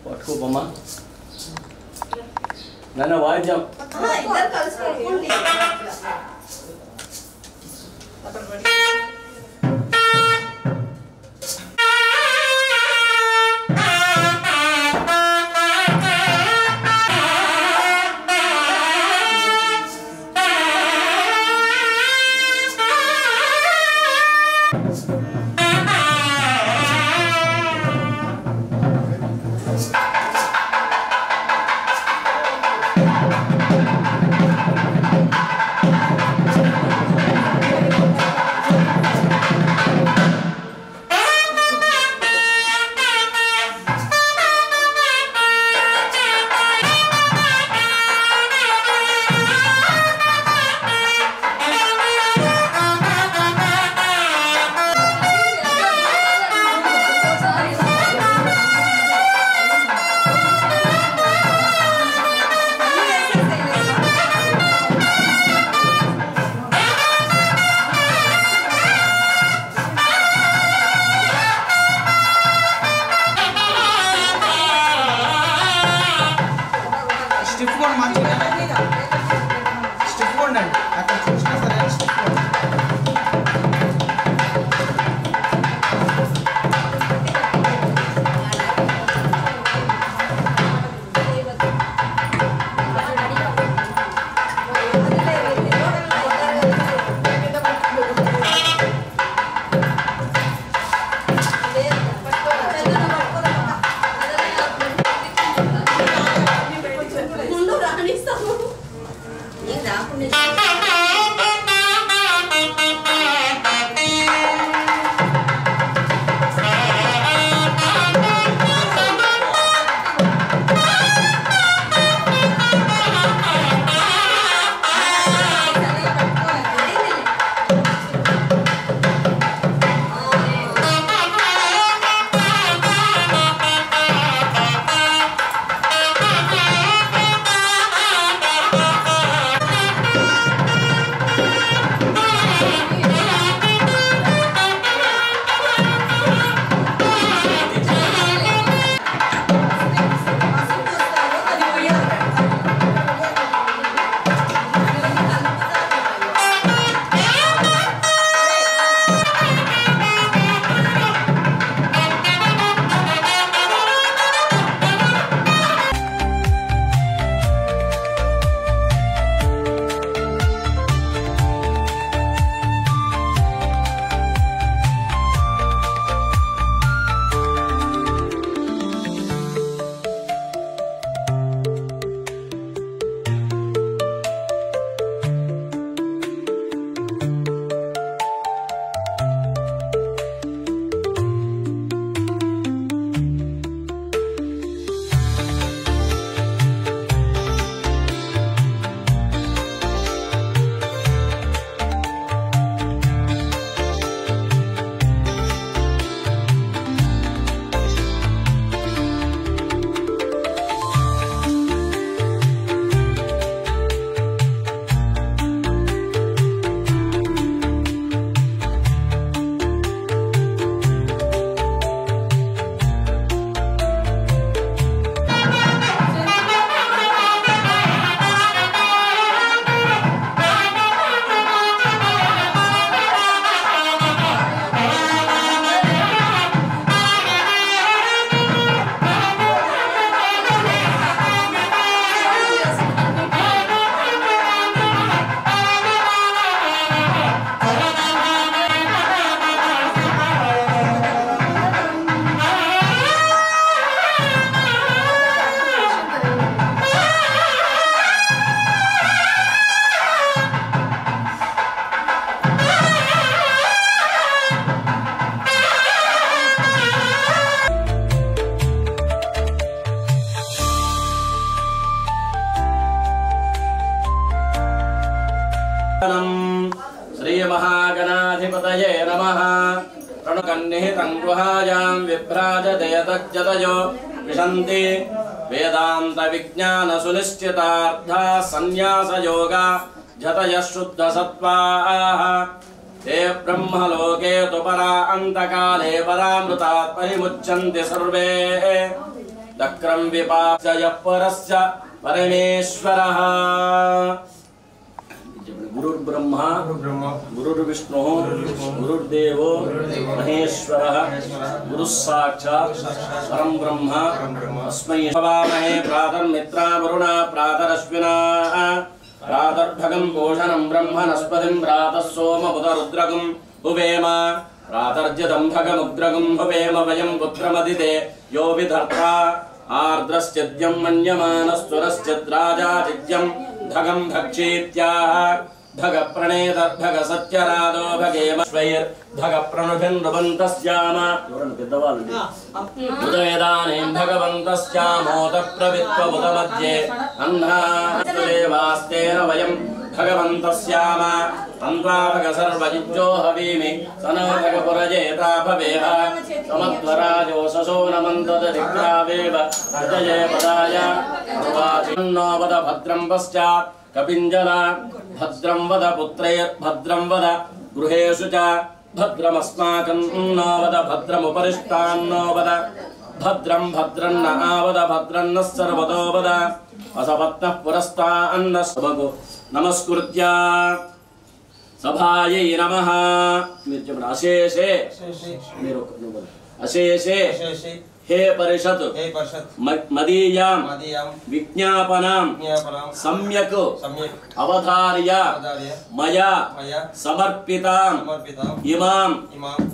పట్టుకోమ్మా నన్ను వాయిద్యం श्री महागणाधिपतये नमः। प्रणुकन्निहितं गुहायां विभ्राजदयतज्जतयो विशन्ति वेदान्त विज्ञान सुनिश्चितार्था संन्यास योगा जतयः शुद्धसत्त्वाः ते ब्रह्मलोके तु परा अन्तकाले परामृतात् परिमुच्यन्ते सर्वे चक्रं विपास्य यः परस्य परमेश्वरः गुरुर्ब्रह्मा गुरुर्विष्णु गुरुर्देवो महेश्वरः गुरुः साक्षात् परं ब्रह्म तस्मै नमामहे। प्रातर्मित्रा वरुणा प्रातरश्विना प्रातर्भगं पोषणं ब्रह्मणस्पतिं प्रातः सोममुदरुद्रगं हुवेम प्रातर्जतं भगमुद्रगं हुवेम वयं पुत्रमदिते यो विधर्ता आर्द्रश्चिद्यं मन्यमानस्तुरश्चिद्राजाचिद्यं भगं भक्षीत्याह भगप्रणेतर्भग सत्यरादो भगेमश्वैर्भगप्रणुभिन्नृबन्तस्याम उदयदानीं भगवन्तस्यामोदप्रवित्वमुदमध्ये अह्नादेवास्तेन वयं भगवन्तस्याम तन्त्वाभग सर्वजिज्जो हवीमि सनो भगपुरजेता भवेह समध्वराजो ससो नमन्तदधिग्रावेव रजये पदाय अर्वाचिन्नो वद भद्रं पश्चात् कपिञ्जला भद्रं वद पुत्रैर्भद्रं वद गृहेषु च भद्रमस्माकं नो वद भद्रमुपरिष्टान्नो वद भद्रं भद्रन्न आवद भद्रन्नः सर्वतो वद असपत्नः पुरस्तान्नः सबगो नमस्कृत्य सभायै नमः। अशेषे अशेषे हे परिषत् मदीयां विज्ञापनां सम्यक् अवधार्य मया समर्पितां इमां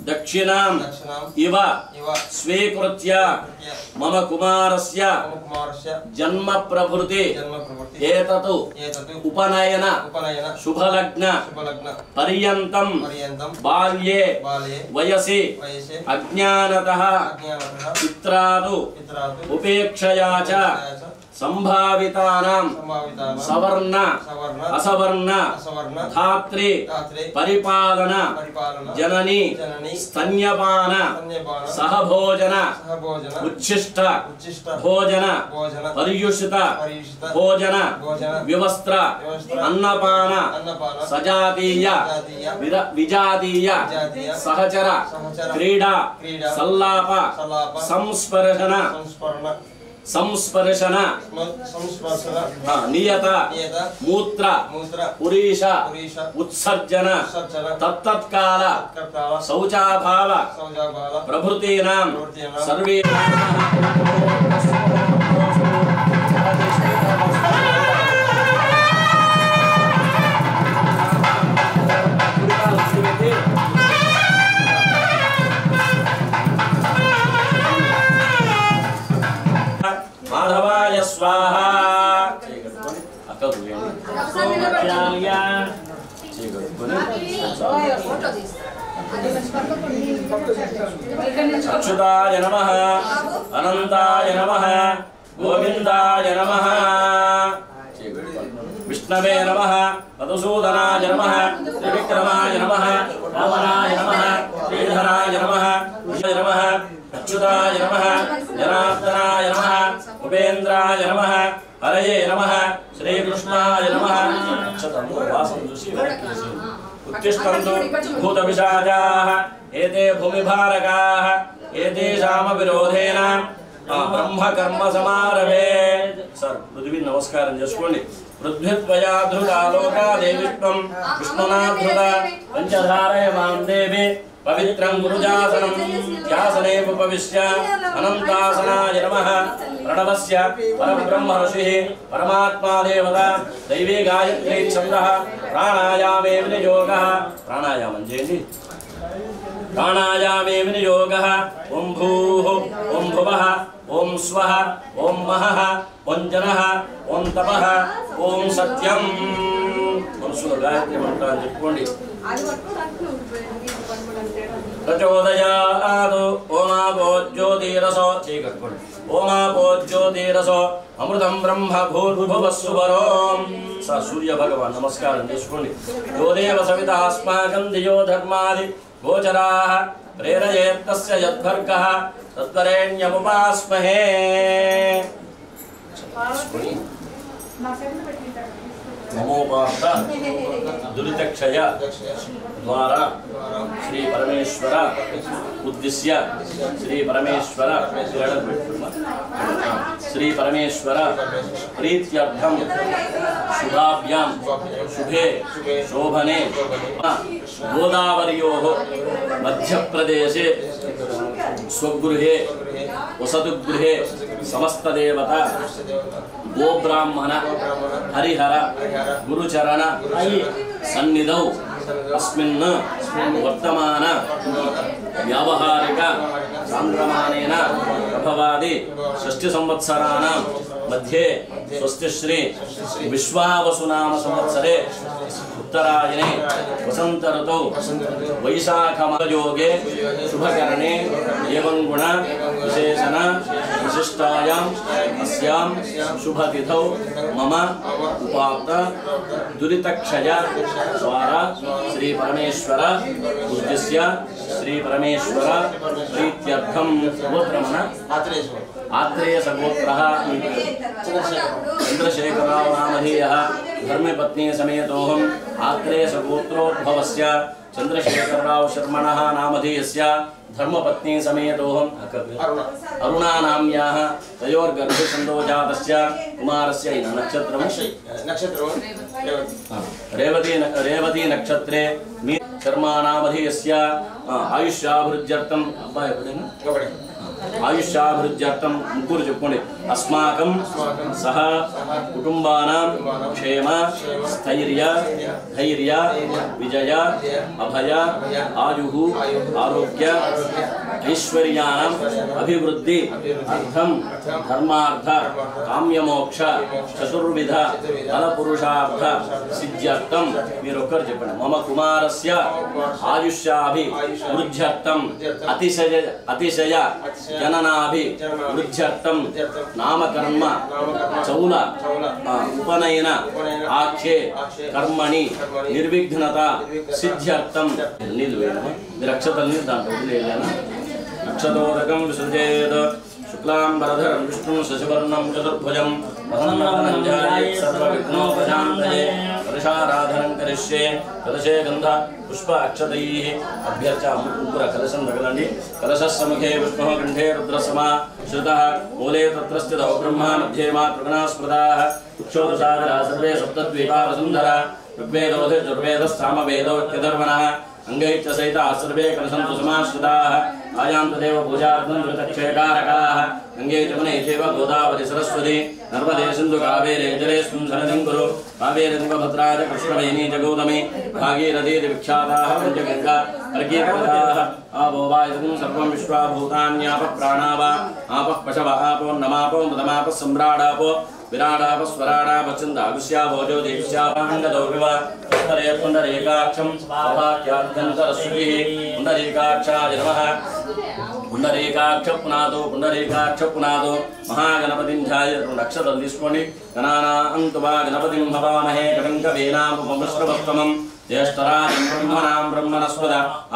दक्षिणां इव स्वीकृत्य मम कुमारस्य जन्म प्रभृति एतत् उपनयन शुभलग्न पर्यन्तं बाल्ये वयसि अज्ञानतः पित्रादु उपेक्षया च संभावितानां सवर्ण असवर्ण धात्री परिपालन जननी स्तन्यपान सहभोजन उच्छिष्ट भोजन पर्युषित भोजन विवस्त्र अन्नपान सजातीय विजातीय सहचर क्रीडा सल्लाप संस्पर्शन नियत मूत्र पुरीश उत्सर्जन तत्तत्काल शौचाभाव प्रभृतीनां सर्वे माधवाय स्वाहा अच्युताय नमः अनंताय नमः गोविंदाय नमः विष्णवे नमः मधुसूदनाय नमः त्रिविक्रमाय नमः वामनाय नमः श्रीधराय नमः नमः अच्युताय नमः जनार्दनाय नमः उपेन्द्राय नमः हरये नमः श्रीकृष्णाय नमः उत्तिष्ठन्तु भूतपिशाचाः एते भूमिभारकाः एतेषामविरोधेन ब्रह्मकर्म समारभे सर पृथ्वी नमस्कारं చేసుకోండి पृथ्वीत्वया धृता लोका देवित्वं विष्णुना धृता पंचधारयमां देवी पवित्रं गुरुजासनं ध्यासने उपविश्य अनन्तासनाय नमः प्रणवस्य परब्रह्म ऋषिः परमात्मा देवता दैवी गायत्री छन्दः प्राणायामे विनियोगः प्राणायामं చేయండి प्राणायामे विनियोगः ओं भूः ओं भुवः ओं स्वः ओं महः ओं जनः ओं तपः ओं सत्यं మనసులో గాయత్రి మంత్రాన్ని చెప్పుకోండి ప్రచోదయాత్ ఓమాపో జ్యోతిరసో చీకట్టుకోండి ఓమాపో జ్యోతిరసో అమృతం బ్రహ్మ భూర్భువస్సువరోం సా సూర్య భగవాన్ నమస్కారం చేసుకోండి యోదేవ సవిత అస్మాకం దియో ధర్మాది గోచరాః ప్రేరయేత్తస్య యద్భర్గః తద్వరేణ్యముపాస్మహే ममोपात दुरितक्षय द्वारा श्री परमेश्वर उद्दिश्य श्री परमेश्वर प्रीत्यर्थम शुभाभ्यां शुभे शोभने गोदावर्योः मध्यप्रदेशे स्वगृहे वसतुगृहे समस्तदेवता गोब्राह्मण हरिहर गुरुचरण सन्निधौ अस्मिन् वर्तमान व्यावहारिक सान्द्रमानेन प्रभवादि षष्टि संवत्सराणां मध्ये स्वस्ति श्री विश्वावसुनाम संवत्सरे उत्तरायणे वसंत ऋतौ वैशाखमासयोगे शुभकरणे एवं गुण विशेषण विशिष्टायाम् अस्यां शुभतिथौ मम उपात्त दुरितक्षय द्वारा श्री परमेश्वर उद्दिश्य श्री परमेश्वर प्रीत्यर्थं गोत्रमः आत्रेय सगोत्रः चंद्रशेखरराव नामधेयः धर्मपत्नी समेतोऽहम् आत्रेय सगोत्रोद्भवस्य चंद्रशेखरराव शर्मणः नामधेयस्य धर्मपत्नी समेतोऽहम् अरुणा नाम्याः तयोर्गर्भे सन्दोजातस्य कुमारस्य नक्षत्रं रेवती नक्षत्रे शर्मा नामधेयस्य आयुष्याभिवृद्ध्यर्थम् आयुष्याभिवृद्ध्यर्थं मुकुरु चुप्पुंडि अस्माकं सह कुटुंबानां क्षेम स्थैर्य धैर्य विजय अभय आयुः आरोग्य ऐश्वर्याणाम् अभिवृद्धि अर्थं धर्मार्थ काम्यमोक्ष चतुर्विध फलपुरुषार्थ सिद्ध्यर्थं मीरोक्करु चेप्पंडि मम कुमारस्य आयुष्याभिवृद्ध्यर्थं अतिशय जननाभिवृद्ध्यर्थं नामकर्म चौल उपनयन आख्ये कर्मणि निर्विघ्नता सिद्ध्यर्थं नक्षतोदकं विसृजेत् शुक्लांबरधरं विष्णुं शशिवर्णं चतुर्भुजं सर्वविघ्नोपशान्तये कलशाराधनं करिष्ये कलशे गन्ध पुष्प अक्षतैः अभ्यर्चा कलशं दगलंडि कलशस्समुखे विष्णुः कण्ठे रुद्रसमा श्रुतः मूले तत्र स्थितौ ब्रह्मा मध्ये मातृगणा स्मृताः उक्षोदसागरः सर्वे सप्तद्वीपा वसुन्धरा ऋग्वेदोऽथ यजुर्वेदस्सामवेदो इत्यधर्वणः अंगैश्च सहिताः सर्वे कलशन्तु समाश्रिताः आयान्तु देव पूजार्थं ऋतक्षयकारकाः गंगे जमुने चैव गोदावरी सरस्वती नर्मदे सिन्धु कावेरी जलेऽस्मिन् सन्निधिं कुरु कावेरी तुङ्गभद्रा च कृष्णवेणी च गौतमी भागीरथी विख्याताः पञ्चगङ्गा अर्घ्यपूजाः आपो वायुं सर्वं विश्वाभूतान्यापः प्राणावा आपः पशव आपो नमापो मृतमापः सम्राडापो विराडापः स्वराडापः छन्दागुष्याभोजो देव्यापाङ्गदो विवा उत्तरे पुण्डरीकाक्षं स्वाभाख्याद्यन्तरश्रुतिः पुण्डरीकाक्षाय नमः पुण्डरीकाक्ष पुनादो महागणपतिं ध्यायतु नक्षत्रं तीసుకోండి गणानां त्वा गणपतिं भवामहे कविं कवीनामुपमश्रवस्तमं ज्येष्ठराजं ब्रह्मणस्पद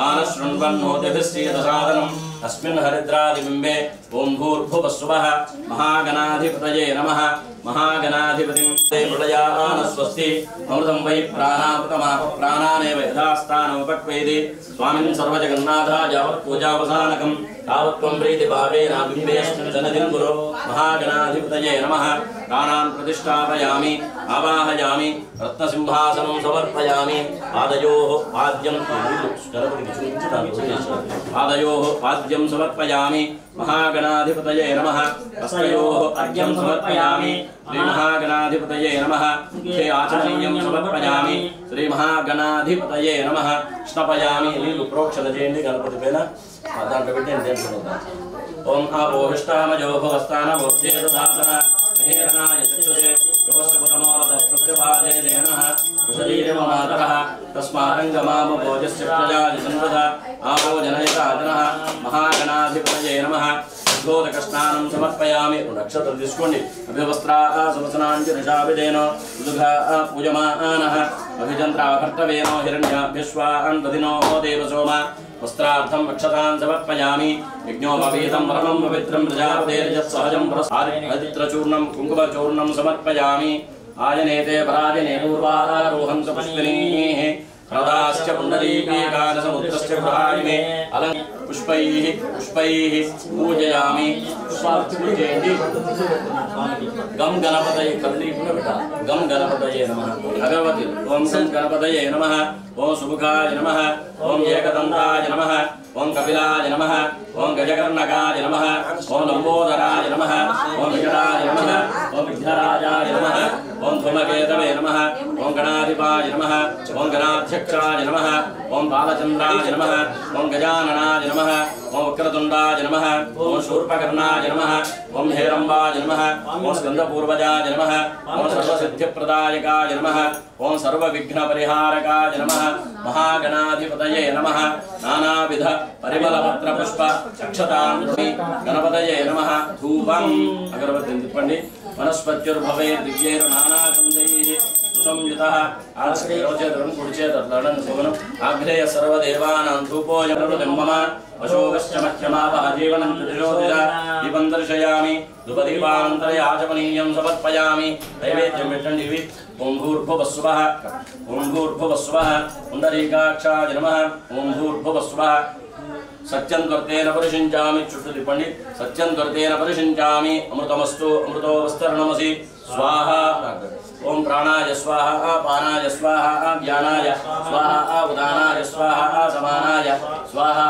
आनशृण्वन्नोतिभिश्चेदसादनम् अस्मिन् हरिद्रादिबिम्बे ॐ भूर्भुवस्सुवः महागणाधिपतये नमः महागणाधिपतिं ते प्रलयानस्वस्ति अमृतं वै प्राणामृतमापः प्राणानेव यथास्थानमुपक्वेदि स्वामिन् सर्वजगन्नाथाय पूजावसानकं तावत्त्वं प्रीतिभावेन बिम्बेऽस्मिन् सन्निधिं कुरु महागणाधिपतये नमः प्राणान् प्रतिष्ठापयामि आवाहयामि रत्नसिंहासनं समर्पयामि पादयोः पाद्यं समर्पयामि महागणाधिपतये नमः हस्तयोः अर्घ्यं समर्पयामि श्री महागणाधिपतये नमः मुखे आचमनीयं समर्पयामि श्री महागणाधिपतये नमः स्नपयामि नीलु प्रोक्षण చేయండి గణపతి పైన దాంట్లో పెట్టి నేను తెలుసుకుంటాను ఓం ఆపోహిష్టామజో భవస్థానమోక్షేదదాసన మహేరణాయ చక్షుషే యోగస్యపతమోరదస్పృత్యభాజేదేనః కుశలీరమమాతరః తస్మారంగమామభోజస్య ప్రజాయ సంవద ఆపోజనయతాజనః మహాగణాధిపతయే నమః గోదకస్నానం సమర్పయామి నక్షత్రం తీసుకోండి అభివస్త్రా సమసనాంచి నిషాభిదేనో దుఃఖ పూజమానః అభిజంత్రాకర్తవేనో హిరణ్యాభ్యశ్వాన్ దదినో దేవసోమ वस्त्रार्थं अक्षतान् समर्पयामि यज्ञोपवीतं परमं पवित्रं प्रजापतेर्यत् सहजं प्रसादित्रचूर्णं कुङ्कुमचूर्णं समर्पयामि आयनेते पराजने पूर्वारोहन्तु पुष्पिनीः प्रदाश्च पुण्डरीकेकादशमुद्रस्य गृहाणि अलं पुष्पैः पूजयामि पुष्पार्चपूजयन्ति गं गणपतये गं गणपतये नमः भगवति ओं गं गणपतये नमः ओं सुमुखाय नमः ओं एकदन्ताय नमः ओं कपिलाय नमः ओं गजकर्णकाय नमः ओं लंबोदराय नमः ओं विकटाय नमः ओं विघ्नराजाय नमः ओं धूमकेतवे नमः ओं गणाधिपाय नमः ओं गणाध्यक्षाय नमः ओं बालचन्द्राय नमः ओं गजाननाय नमः ओं वक्रतुण्डाय नमः ओं शूर्पकर्णाय नमः ओं हेरम्बाय नमः ओं स्कन्दपूर्वजाय नमः ओं सर्वसिद्धिप्रदायकाय नमः ओं सर्वविघ्नपरिहारकाय नमः महागणाधिपतये नमः नानाविध परिमलपत्रपुष्प अक्षतां गणपतये नमः धूपम् अगरबत्तिं तिप्पंడి वनस्पत्युर्भवेत् दिव्यैर्नानागन्धैः सुसंयुतः आश्रयोचेतनं कुडिचेतत्लडं सेवनम् आग्रेय सर्वदेवानां धूपोऽयं मम अशोकश्च मह्यमावह जीवनं त्रिशोदिता दीपं दर्शयामि धूपदीपानन्तरे आचमनीयं समर्पयामि नैवेद्यं विष्णुः ओं भूर्भुवस्सुवः पुण्डरीकाक्षाय नमः ओं भूर्भुवस्सुवः सत्यं त्वर्तेन परिषिञ्चामि चुट्टु तिप्पंడి सत्यं त्वर्तेन परिषिञ्चामि अमृतमस्तु अमृतो वस्तर्णमसि स्वाहा ओं प्राणाय स्वाहा पानाय स्वाहा ज्ञानाय स्वाहा उदानाय स्वाहा समानाय स्वाहा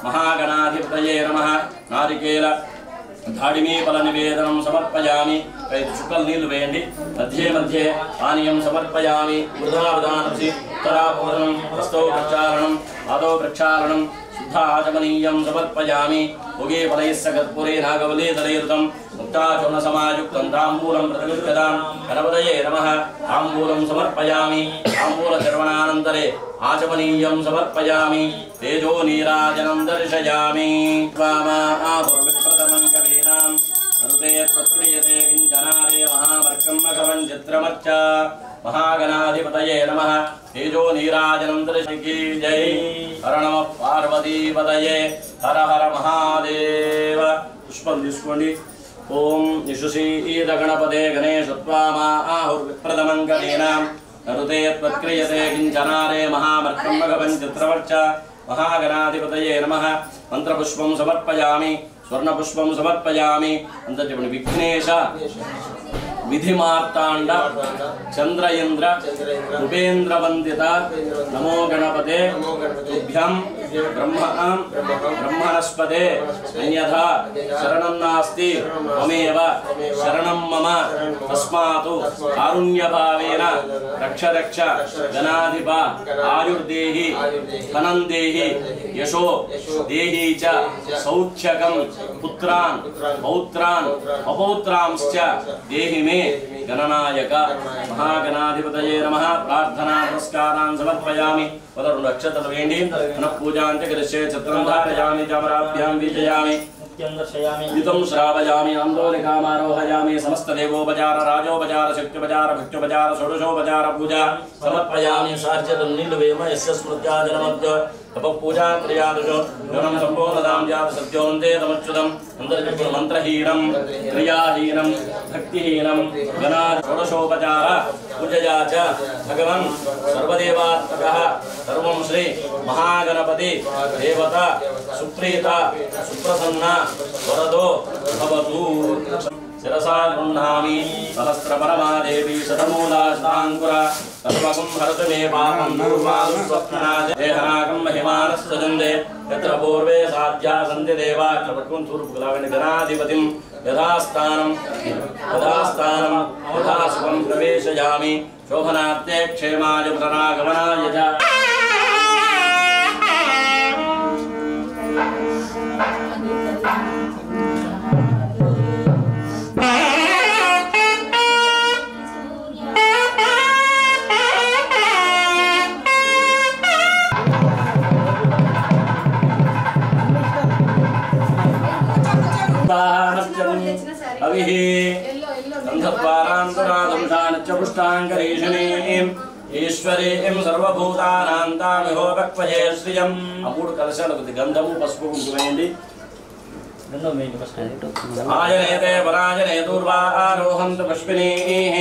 महागणाधिपतये नमः नारिकेल धाडिमी फलनिवेदनं समर्पयामि शुक्ल नीलु वेयंడి मध्ये मध्ये पानीयं समर्पयामि वृदावदानसि उत्तरापूर्णं हस्तौ प्रक्षालनं पादौ प्रक्षालनं शुद्धाचमनीयं समर्पयामि भोगे फलैः सकर्पूरे नागवले दलैर्तं मुक्ताचूर्णसमायुक्तं ताम्बूलं प्रतिगृह्यतां गणपतये नमः ताम्बूलं समर्पयामि ताम्बूलचर्वणानन्तरे आचमनीयं समर्पयामि तेजो नीराजनं दर्शयामि त्वामाहुर्विप्रथमं कवीनां हृदे त्वत्क्रियते किञ्चनारे महामर्कं मघवं चित्रमच्च महागणाधिपतये नमः तेजो नीराजनं दर्शकी जय हर नमः पार्वतीपतये हर हर महादेव पुष्पं తీసుకోండి ओम निशुषीद गणपते गणेश त्वामाहुर्विप्रथमं कवीनां हृदे त्वत्क्रियते किञ्चनारे महामर्कं मघवं चित्रमच्च महागणाधिपतये नमः मंत्रपुष्पं समर्पयामि स्वर्णपुष्पं समर्पयामि अंतर्जपणि विघ्नेश विधिमार्तांड चंद्र इंद्र उपेन्द्र वंदिता नमो गणपते तुभ्यं ब्रह्मणस्पते अन्यथा शरणं नास्ति ममेव शरणं मम तस्मातु कारुण्यभावेन रक्ष रक्ष गणाधिप आयुर्देहि धनं देहि यशो देहि च सौख्यकं पुत्रान् पौत्रान् अपौत्रांश्च देहि मे गणनायक महागणाधिपतये नमः प्रार्थना नमस्कारान् समर्पयामि पदरु नक्षत्र वेण्डि पुनः पूजान्ते करिष्ये छत्रं धारयामि चामराभ्यां बीजयामि युतं श्रावयामि आन्दोलिकामारोहयामि समस्त देवोपचार राजोपचार शक्त्योपचार भक्त्योपचार षोडशोपचार पूजा समर्पयामि सार्चतं नीलवेम यस्य स्मृत्या जनमद्य तपपूजा क्रियादुषो योनं सम्पूर्णदां जात सत्योन्ते तमच्युतम् अन्तर्जपं मन्त्रहीनं क्रियाहीनं भक्तिहीनं गणा षोडशोपचार पूजया च भगवन् सर्वदेवात्मकः सर्वं श्री महागणपति देवता सुप्रीता सुप्रसन्न वरदो भवतु शिरसा गृह्णामि सहस्रपरमादेवी शतमूलाष्टाङ्कुरा सर्वगं हरतु मे पापं दूर्वानुस्वप्नादेहनाकं महिमानस्तजन्दे यत्र पूर्वे साध्या सन्ति देवा क्रमकुं तूर्पुगलावेन गणाधिपतिं यथास्थानं यथा सुखं प्रवेशयामि शोभनार्थे क्षेमाय पुनरागमनाय च ఈశ్వరీం సర్వభూతానాం తామిహో భక్వజే శ్రియం ఆ మూడు కలశాలు గంధము పసుపు వేయండి ఆయనేతే పరాజనే దూర్వా ఆరోహంతు పుష్పినీః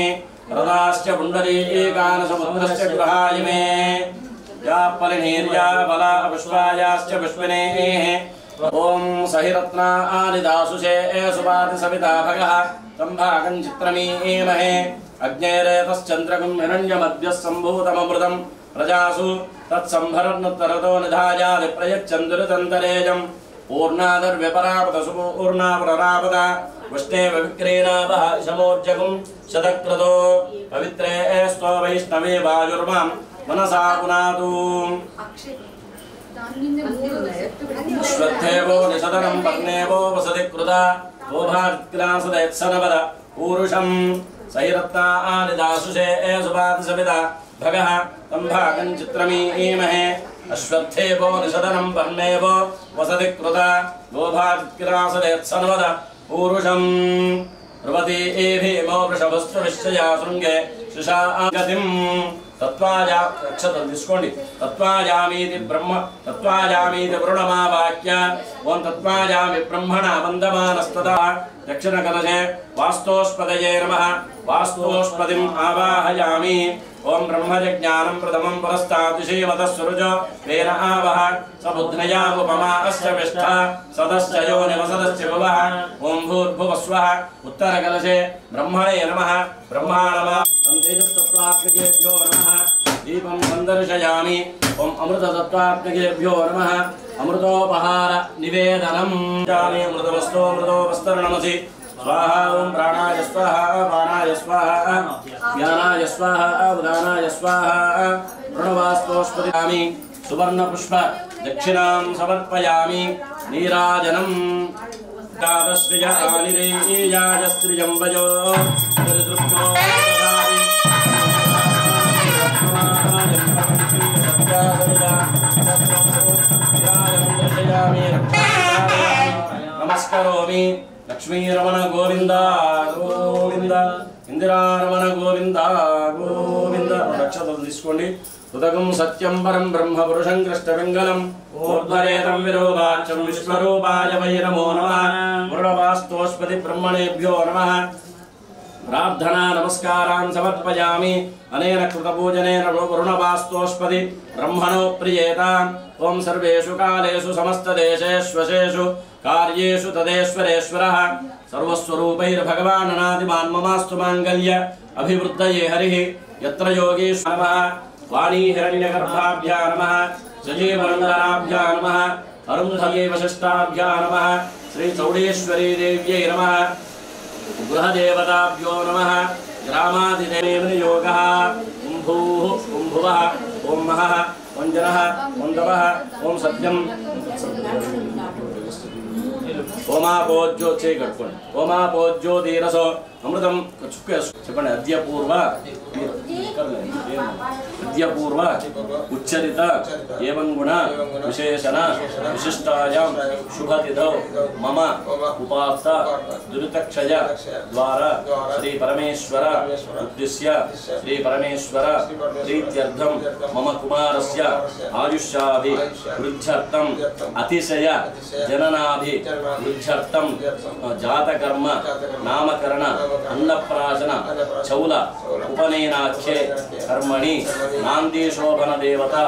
रदाश्च पुण्डरीकान समुद्रस्य गृहायमे या परिणीर्या बला पुष्पायाश्च पुष्पिनेः ओम सहिरत्ना आदिदासुषे सुपाति सविता भगः तंभागं चित्रमीमहे अग्नेरेतश्चन्द्रकं हिरण्यमद्यः सम्भूतममृतं प्रजासु तत्संभरन्नुत्तरतो निधायादि प्रयच्छन्दुरितन्तरेजं पूर्णादर्व्यपरापद सुपूर्णापरापद वष्टेव विक्रीणावः शमोर्जगुं शतक्रतो पवित्रे स्तो वैष्णवे वायुर्मां मनसा पुनातु श्रद्धेवो निषदनं पर्णेवो वसति कृता गोभार्क्लासदेत्सनवद पूरुषं सैरत्ना आदिदासुषे सुपाति सविता भगः तंभागं चित्रमीमहे अश्वत्थेवो निषदनं पर्णेवो वसति कृता गोभार्क्लासदेत्सनवद पूरुषं प्रवति एभिमो वृषभस्तु विश्चया शृङ्गे शिशा गतिं तत्वाजा अक्षतं తీసుకోండి तत्वाजामीति ब्रह्म तत्वाजामीति वरुणमावाक्य ओं तत्वाजामि ब्रह्मणा वन्दमानस्तदा दक्षिणकलशे वास्तोष्पदये नमः वास्तोष्पदिम् आवाहयामि ओं ब्रह्मज्ञानं प्रथमं पुरस्ताद्विषयवतः सुरुजो वेन आवह सबुध्नयामुपमा अस्य विष्ठा सदस्य यो निवसदस्य भवः ओं भूर्भुवस्वः उत्तरकलशे ब्रह्मणे नमः ब्रह्माणमा तत्वात्मकेभ्यो नमः दीपं सन्दर्शयामि ओं अमृततत्वात्मकेभ्यो नमः अमृतोपहार निवेदनं जाने अमृतवस्तो अमृतोपस्तरणमसि स्वाहा ओं प्राणाय स्वाहा अपानाय स्वाहा ज्ञानाय स्वाहा उदानाय स्वाहा प्रणवास्तोष्पदियामि सुवर्णपुष्प दक्षिणां समर्पयामि नीराजनं कादश्रिय आनिरेयाय स्त्रियं वयो दरिद्रुभ्यो नमस्करोमि लक्ष्मीरमण गोविंद गोविंद इंदिरारमण गोविंद गोविंद रक्षतं తీసుకోండి ఉదకం సత్యం పరం బ్రహ్మ పురుషం కృష్ణపింగళం ఊర్ధ్వరేతం విరూపాక్షం విశ్వరూపాయ వై నమో నమః వరుణవాస్తోష్పది బ్రహ్మణేభ్యో నమః प्रार्थना नमस्कारान् समर्पयामि अनेन कृतपूजनेन वरुणवास्तोष्पदि ब्रह्मणो प्रियेताम् ओं सर्वेषु कालेषु समस्तदेशेष्वशेषु कार्येषु तदेश्वरेश्वरः सर्वस्वरूपैर्भगवान् अनादिमान् ममास्तु माङ्गल्य अभिवृद्धये हरिः यत्र योगीश्वर नमः वाणी हिरण्यगर्भाभ्यां नमः सजीवनन्दनाभ्यां नमः अरुन्धये वसिष्ठाभ्यां नमः श्री चौडेश्वरी देव्यै नमः गृहदेवताभ्यो नमः ग्रामादिदेवनि योगः ओं भूः ओं भुवः ओं महः ओं जनः ओं तपः ओं सत्यं ओमापोज्यो चेकट्कोंडि ओमापोज्यो धीरसो अमृतं चुप्पंडि अद्य पूर्व उच्चरित एवं गुण विशेषण विशिष्टायां शुभतिथौ मम उपात्त दुरितक्षय द्वारा श्री परमेश्वर उद्दिश्य श्री परमेश्वर प्रीत्यर्थं मम कुमारस्य आयुष्याभि वृद्ध्यर्थं अतिशय जननाभि वृद्ध्यर्थं जातकर्म नामकरण अन्नप्राशन चौल उपनयनाख्ये कर्मणि नांदीशोभन देवता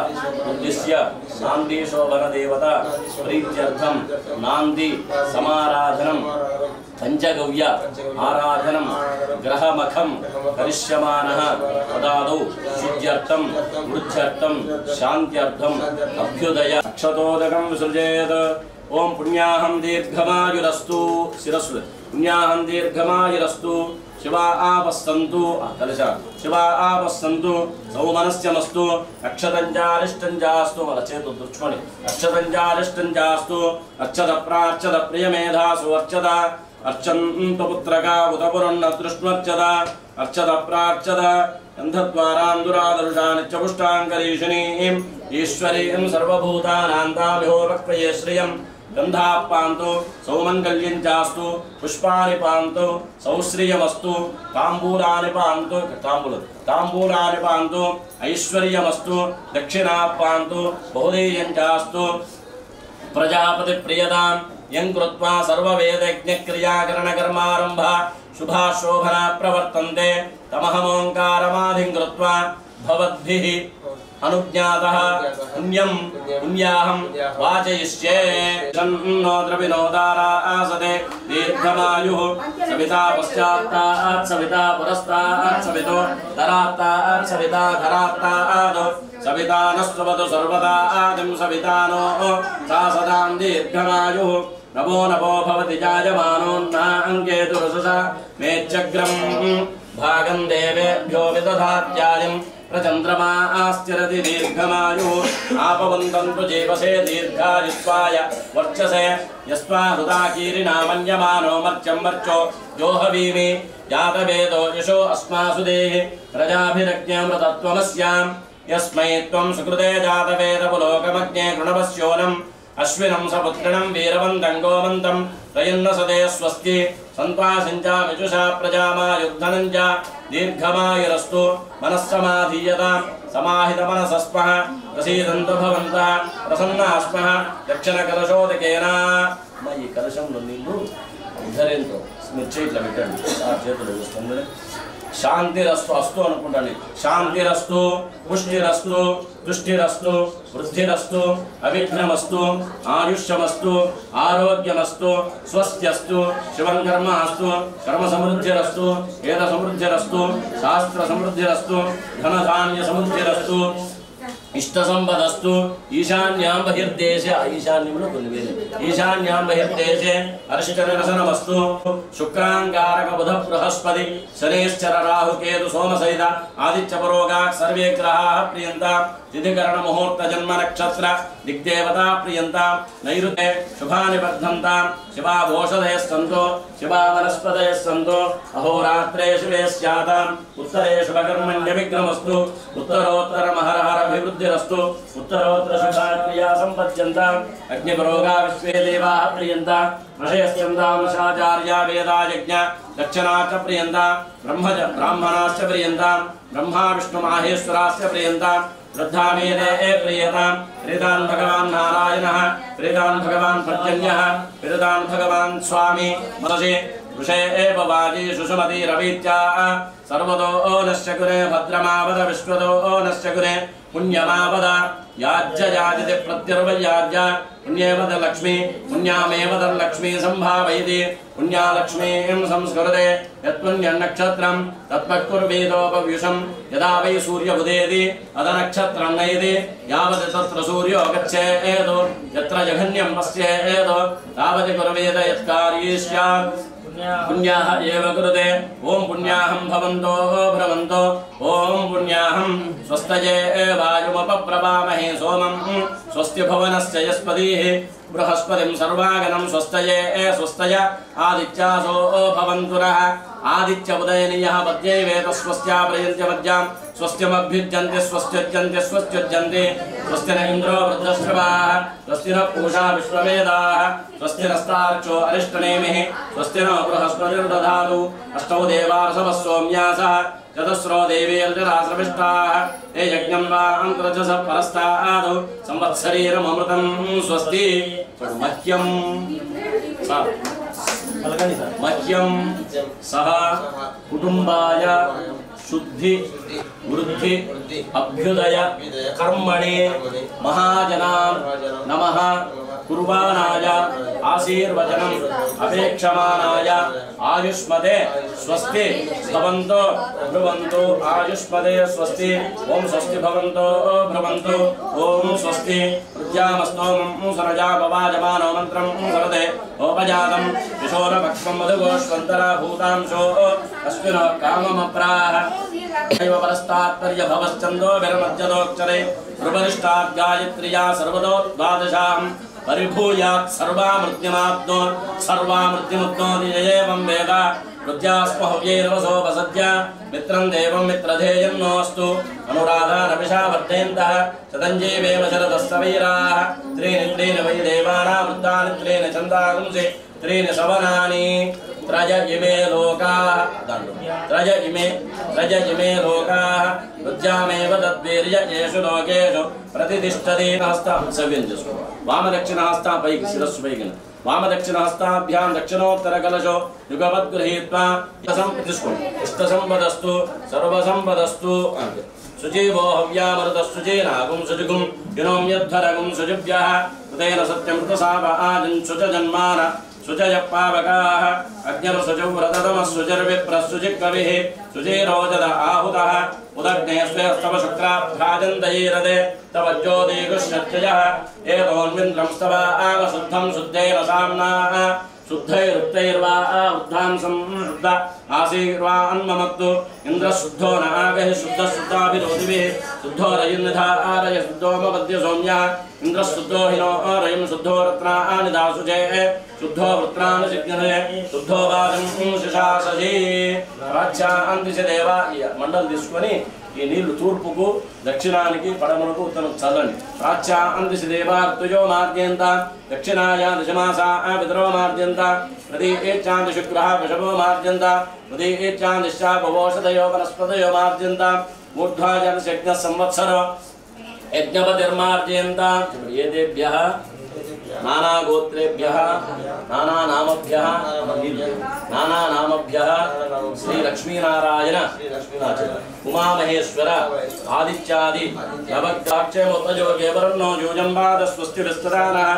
उद्दिश्य नांदीशोभन देवता प्रीत्यर्थं नांदी समाराधनं पंचगव्य आराधनं ग्रहमखं करिष्यमानः तदादौ शुद्ध्यर्थं वृद्ध्यर्थं शान्त्यर्थं अभ्युदय अक्षतोदकं विसृजेत् ओं पुण्याहं दीर्घमायुरस्तु शिरस्व पुण्याहं दीर्घमायुरस्तु शिवा आपस्सन्तु कलश शिवा आपस्सन्तु सौमनस्यमस्तु अक्षतञ्जालिष्टञ्जास्तु मलचेतु दुर्चोणि अक्षतञ्जालिष्टञ्जास्तु अर्चत प्रार्चत प्रियमेधासु अर्चत अर्चन्तु पुत्रका उतपुरन्न दृष्ट्वर्चत अर्चत प्रार्चत गन्धद्वारान्दुरादर्शानि च पुष्टाङ्करीषिणीं ईश्वरीं सर्वभूतानां तामिहोरक्वये श्रियं गन्धापान्तु सौमङ्गल्यं चास्तु पुष्पाणि पान्तु सौश्रियमस्तु ताम्बूलानि पान्तु ताम्बूलानि पान्तु ऐश्वर्यमस्तु दक्षिणापान्तु बहुधेयं चास्तु प्रजापति प्रियदां यं कृत्वा सर्ववेदज्ञक्रियाकरणकर्मारम्भ शुभाशोभना प्रवर्तन्ते तमहमोंकारमाधिं कृत्वा भवद्भिः अनुज्ञातः पुण्यं पुण्याहं वाचयिष्ये नो द्रविनोदारा आसते दीर्घमायुः सविता पश्चात्तात् सविता पुरस्तात् सवितो धरात्तात् सविता धरात्तात् सविता नस्त्ववतु सर्वदा आदिं सविता नो सा सदां दीर्घमायुः नमो नमो भवति जायमानोन्ना अङ्केतु रससा मेच्चग्रं भागं देवेभ्यो विदधात्यायं प्रचन्द्रमा आस्तिरति दीर्घमायुः आपवन्तन्तु जीवसे दीर्घायुष्वाय वर्चसे यस्वा हृदा कीरिणा मन्यमानो मर्त्यं मर्चो जोहवीमि जातवेदो यशो अस्मासु देहि प्रजाभिरज्ञामृतत्वमस्याम् यस्मै त्वं सुकृते जातवेदपुलोकमज्ञे कृणवस्योनम् अश्विनं सपुत्रिणं वीरवन्तं गोमन्तं रयन्न सदे स्वस्ति सन्त्वासिञ्चा विजुषा प्रजामायुद्धनं च दीर्घमायुरस्तु मनस्समाधीयतां समाहितमनसस्मः प्रसीदन्तु भवन्तः प्रसन्नाः स्मः दक्षिणकलशोदकेन ఈ కలశంలో నీళ్ళు ఉద్ధరింతో స్మిర్చేట్ల పెట్టండి ఆ చేతులు వస్తుంది శాంతిరస్తు అస్తు అనుకుంటాను శాంతిరస్తు పుష్టిరస్తు తుష్టిరస్తు వృద్ధిరస్తు అవిఘ్నమస్తు ఆయుష్యమస్తు ఆరోగ్యమస్తు స్వస్త్యస్తు శివం కర్మ అస్తు కర్మ సమృద్ధిరస్తు వేద సమృద్ధిరస్తు శాస్త్ర సమృద్ధిరస్తు ధనధాన్య సమృద్ధిరస్తు इष्ट संपदस्तु ईशान्यां बहिर्देशे ईशान्यंलो కొన్ని వేరే ఈశాన్యాం బహిర్దేశే అరిష్టనిరసనమస్తు శుక్రాంగారక బుధ బృహస్పతి శనేశ్చర రాహు కేతు సోమసైత ఆదిత్య పురోగా సర్వే గ్రహాః ప్రియంతాం తిథికరణ ముహూర్త జన్మ నక్షత్ర దిగ్దేవతా ప్రియంతాం నైరుతే శుభాని వర్ధంతాం శివా భోషధయ స్కందో శివా వనస్పతయ స్కందో అహోరాత్రే శివే స్యాతాం ఉత్తరే శుభకర్మణ్య విఘ్నమస్తు ఉత్తరోత్తర మహరహర అభివృద్ధిరస్తు ఉత్తరోత్తర శుభాక్రియా సంపద్యంతాం అగ్నిపురోగా విశ్వే దేవాః ప్రియంతాం ఋషయస్యంతాం శాచార్యా వేదా యజ్ఞ దక్షిణాచ ప్రియంతాం బ్రాహ్మణాశ్చ ప్రియంతాం బ్రహ్మా విష్ణు మాహేశ్వరాశ్చ ప్రియంతాం वृद्धामेदे प्रियतां प्रीतान् भगवान् नारायणः प्रीतान् भगवान् पर्जन्यः प्रीतान् भगवान् स्वामी मनसि ऋषे एव वाजी सुषुमती रवीत्या सर्वतो नश्च कुरे भद्रमावद विश्वतो नश्च कुरे पुण्यमावद याज्य याजिते प्रत्यर्वयाज्य पुण्येवद लक्ष्मी पुण्यामेवद लक्ष्मी संभावयति पुण्यालक्ष्मीं संस्कृते यत्पुण्यन्नक्षत्रं तत्पक्कुर्वेदोपव्युषं यदा वै सूर्यमुदेति अदनक्षत्रं नयति यावत् तत्र सूर्यो गच्छेत् यत्र जघन्यं पश्येत् तावत् कुर्वेद यत्कार्ये स्यात् पुण्याः एव कुरुते ओम पुण्याहं भवन्तो भ्रमन्तो ओम पुण्याहं स्वस्तये वायुमपप्रभामहे सोमं स्वस्ति भवनस्य यस्पतिः बृहस्पतिं सर्वागनं स्वस्तये स्वस्तय आदित्यासो भवन्तुरः आदित्य उदयनीयः पद्ये वेद स्वस्त्या प्रयन्त्यमज्जां स्वस्त्यमभ्युज्यन्ते स्वस्त्युज्यन्ते स्वस्त्युज्यन्ते स्वस्ति न इन्द्रो वृद्धश्रवाः स्वस्ति न पूषा विश्ववेदाः स्वस्ति नस्तार्क्ष्यो अरिष्टनेमिः स्वस्ति न बृहस्पतिर्दधातु अष्टौ देवार्षवः सोम्यासः चतुस्रो देवीर्जराश्रविष्टाः ते यज्ञं वा अन्तर्जसः परस्तात् संवत्सरीरमृतं स्वस्ति मह्यं मह्यं सह कुटुम्बाय शुद्धि वृद्धि अभ्युदय कर्मणे महाजनां नमः कुर्वाणाय आशीर्वचनम् अपेक्षमाणाय आयुष्मते स्वस्ति भवन्तो भ्रुवन्तु आयुष्मते स्वस्ति ओम स्वस्ति भवन्तो भ्रुवन्तु ओम स्वस्ति प्रज्ञामस्तोमं सरजा भवाजमानो मन्त्रं सरते उपजातं किशोरपक्ष्मं मधुगोष्वन्तरा भूतांशो अश्विनो काममप्राह एव परस्तात्पर्य भवश्चन्दो विरमज्जदोक्षरे प्रवरिष्टात् गायत्र्या सर्वदो द्वादशां परिभूयात् सर्वामृत्युमाप्नो सर्वामृत्युमुप्नोति एवं वेद रुद्यास्महव्यैरवसोपसद्य मित्रं देवं मित्रधेयन्नोऽस्तु अनुराधारविषा वर्धयन्तः शतञ्जीवेम शरदस्तवीराः त्रीनि वै देवानां वृद्धानि त्रीनि छन्दागुंसि त्रीनि सवनानि त्रय इमे लोकाः त्रय इमे लोकाः रुद्यामेव तद्वीर्य येषु लोकेषु प्रतिष्ठति हस्तं सव्यञ्जस्व वामदक्षिणहस्तं पैकि शिरस्సు पैकिन वामदक्षिणहस्ताभ्यां दक्षिणोत्तरकलशो युगपद्गृहीत्वा इष्टसम्पदस्तु सर्वसम्पदस्तु सुजीवो हव्यामृतस्तुजेनागुं सुजुगुं युनोम्यध्वरगुं सुजिभ्यः कृतेन सत्यमृतसाव आदिं सुजजन्मान सुजयपावकाः अग्निर्सुजव्रततमः सुजर्विप्रसुजिक्कविः सुजीरोजद आहुतः उदग्ने स्वेस्तव शुक्राभ्राजन्तयेरदे तव ज्योतिगुश्चर्चयः एतोन्विन्द्रं स्तव आगशुद्धं शुद्धेन साम्नाः शुद्धैरुक्तैर्वा उद्धां संशुद्ध आसीर्वा अन्ममत्तु इन्द्रशुद्धो न आगहि शुद्धशुद्धाभिरोधिभिः शुद्धो रयिन्निधा आरय शुद्धोमपद्य सौम्यः इन्द्रशुद्धो हिनो रयिं शुद्धो रत्नानिदासुजे शुद्धो वृत्रानुजिज्ञते शुद्धो वाजं शिशासजी రాజ్యాందిశ దేవ మండలం తీసుకొని ఈ నీళ్లు తూర్పుకు దక్షిణానికి పడమరకు ఉత్తరం చల్లండి ప్రాచ్యాందిశ దేవార్తుజో మార్గేంత దక్షిణాయ దశమాసా పితరో మార్గేంత ప్రతీచాంది శుక్ర వృషభో మార్గేంత ప్రతీచాందిశ్చాపవోషధయో వనస్పతయో మార్గేంత మూర్ధ్వాజన యజ్ఞ సంవత్సరో యజ్ఞపతిర్మార్జేంత ఏదేభ్యః नाना गोत्रेभ्यः नाना नामभ्यः श्री लक्ष्मीनारायण उमामहेश्वर आदित्यादि नवग्राक्षेमोत्तजो केवरन्नो योजम्बाद स्वस्ति विस्तदानः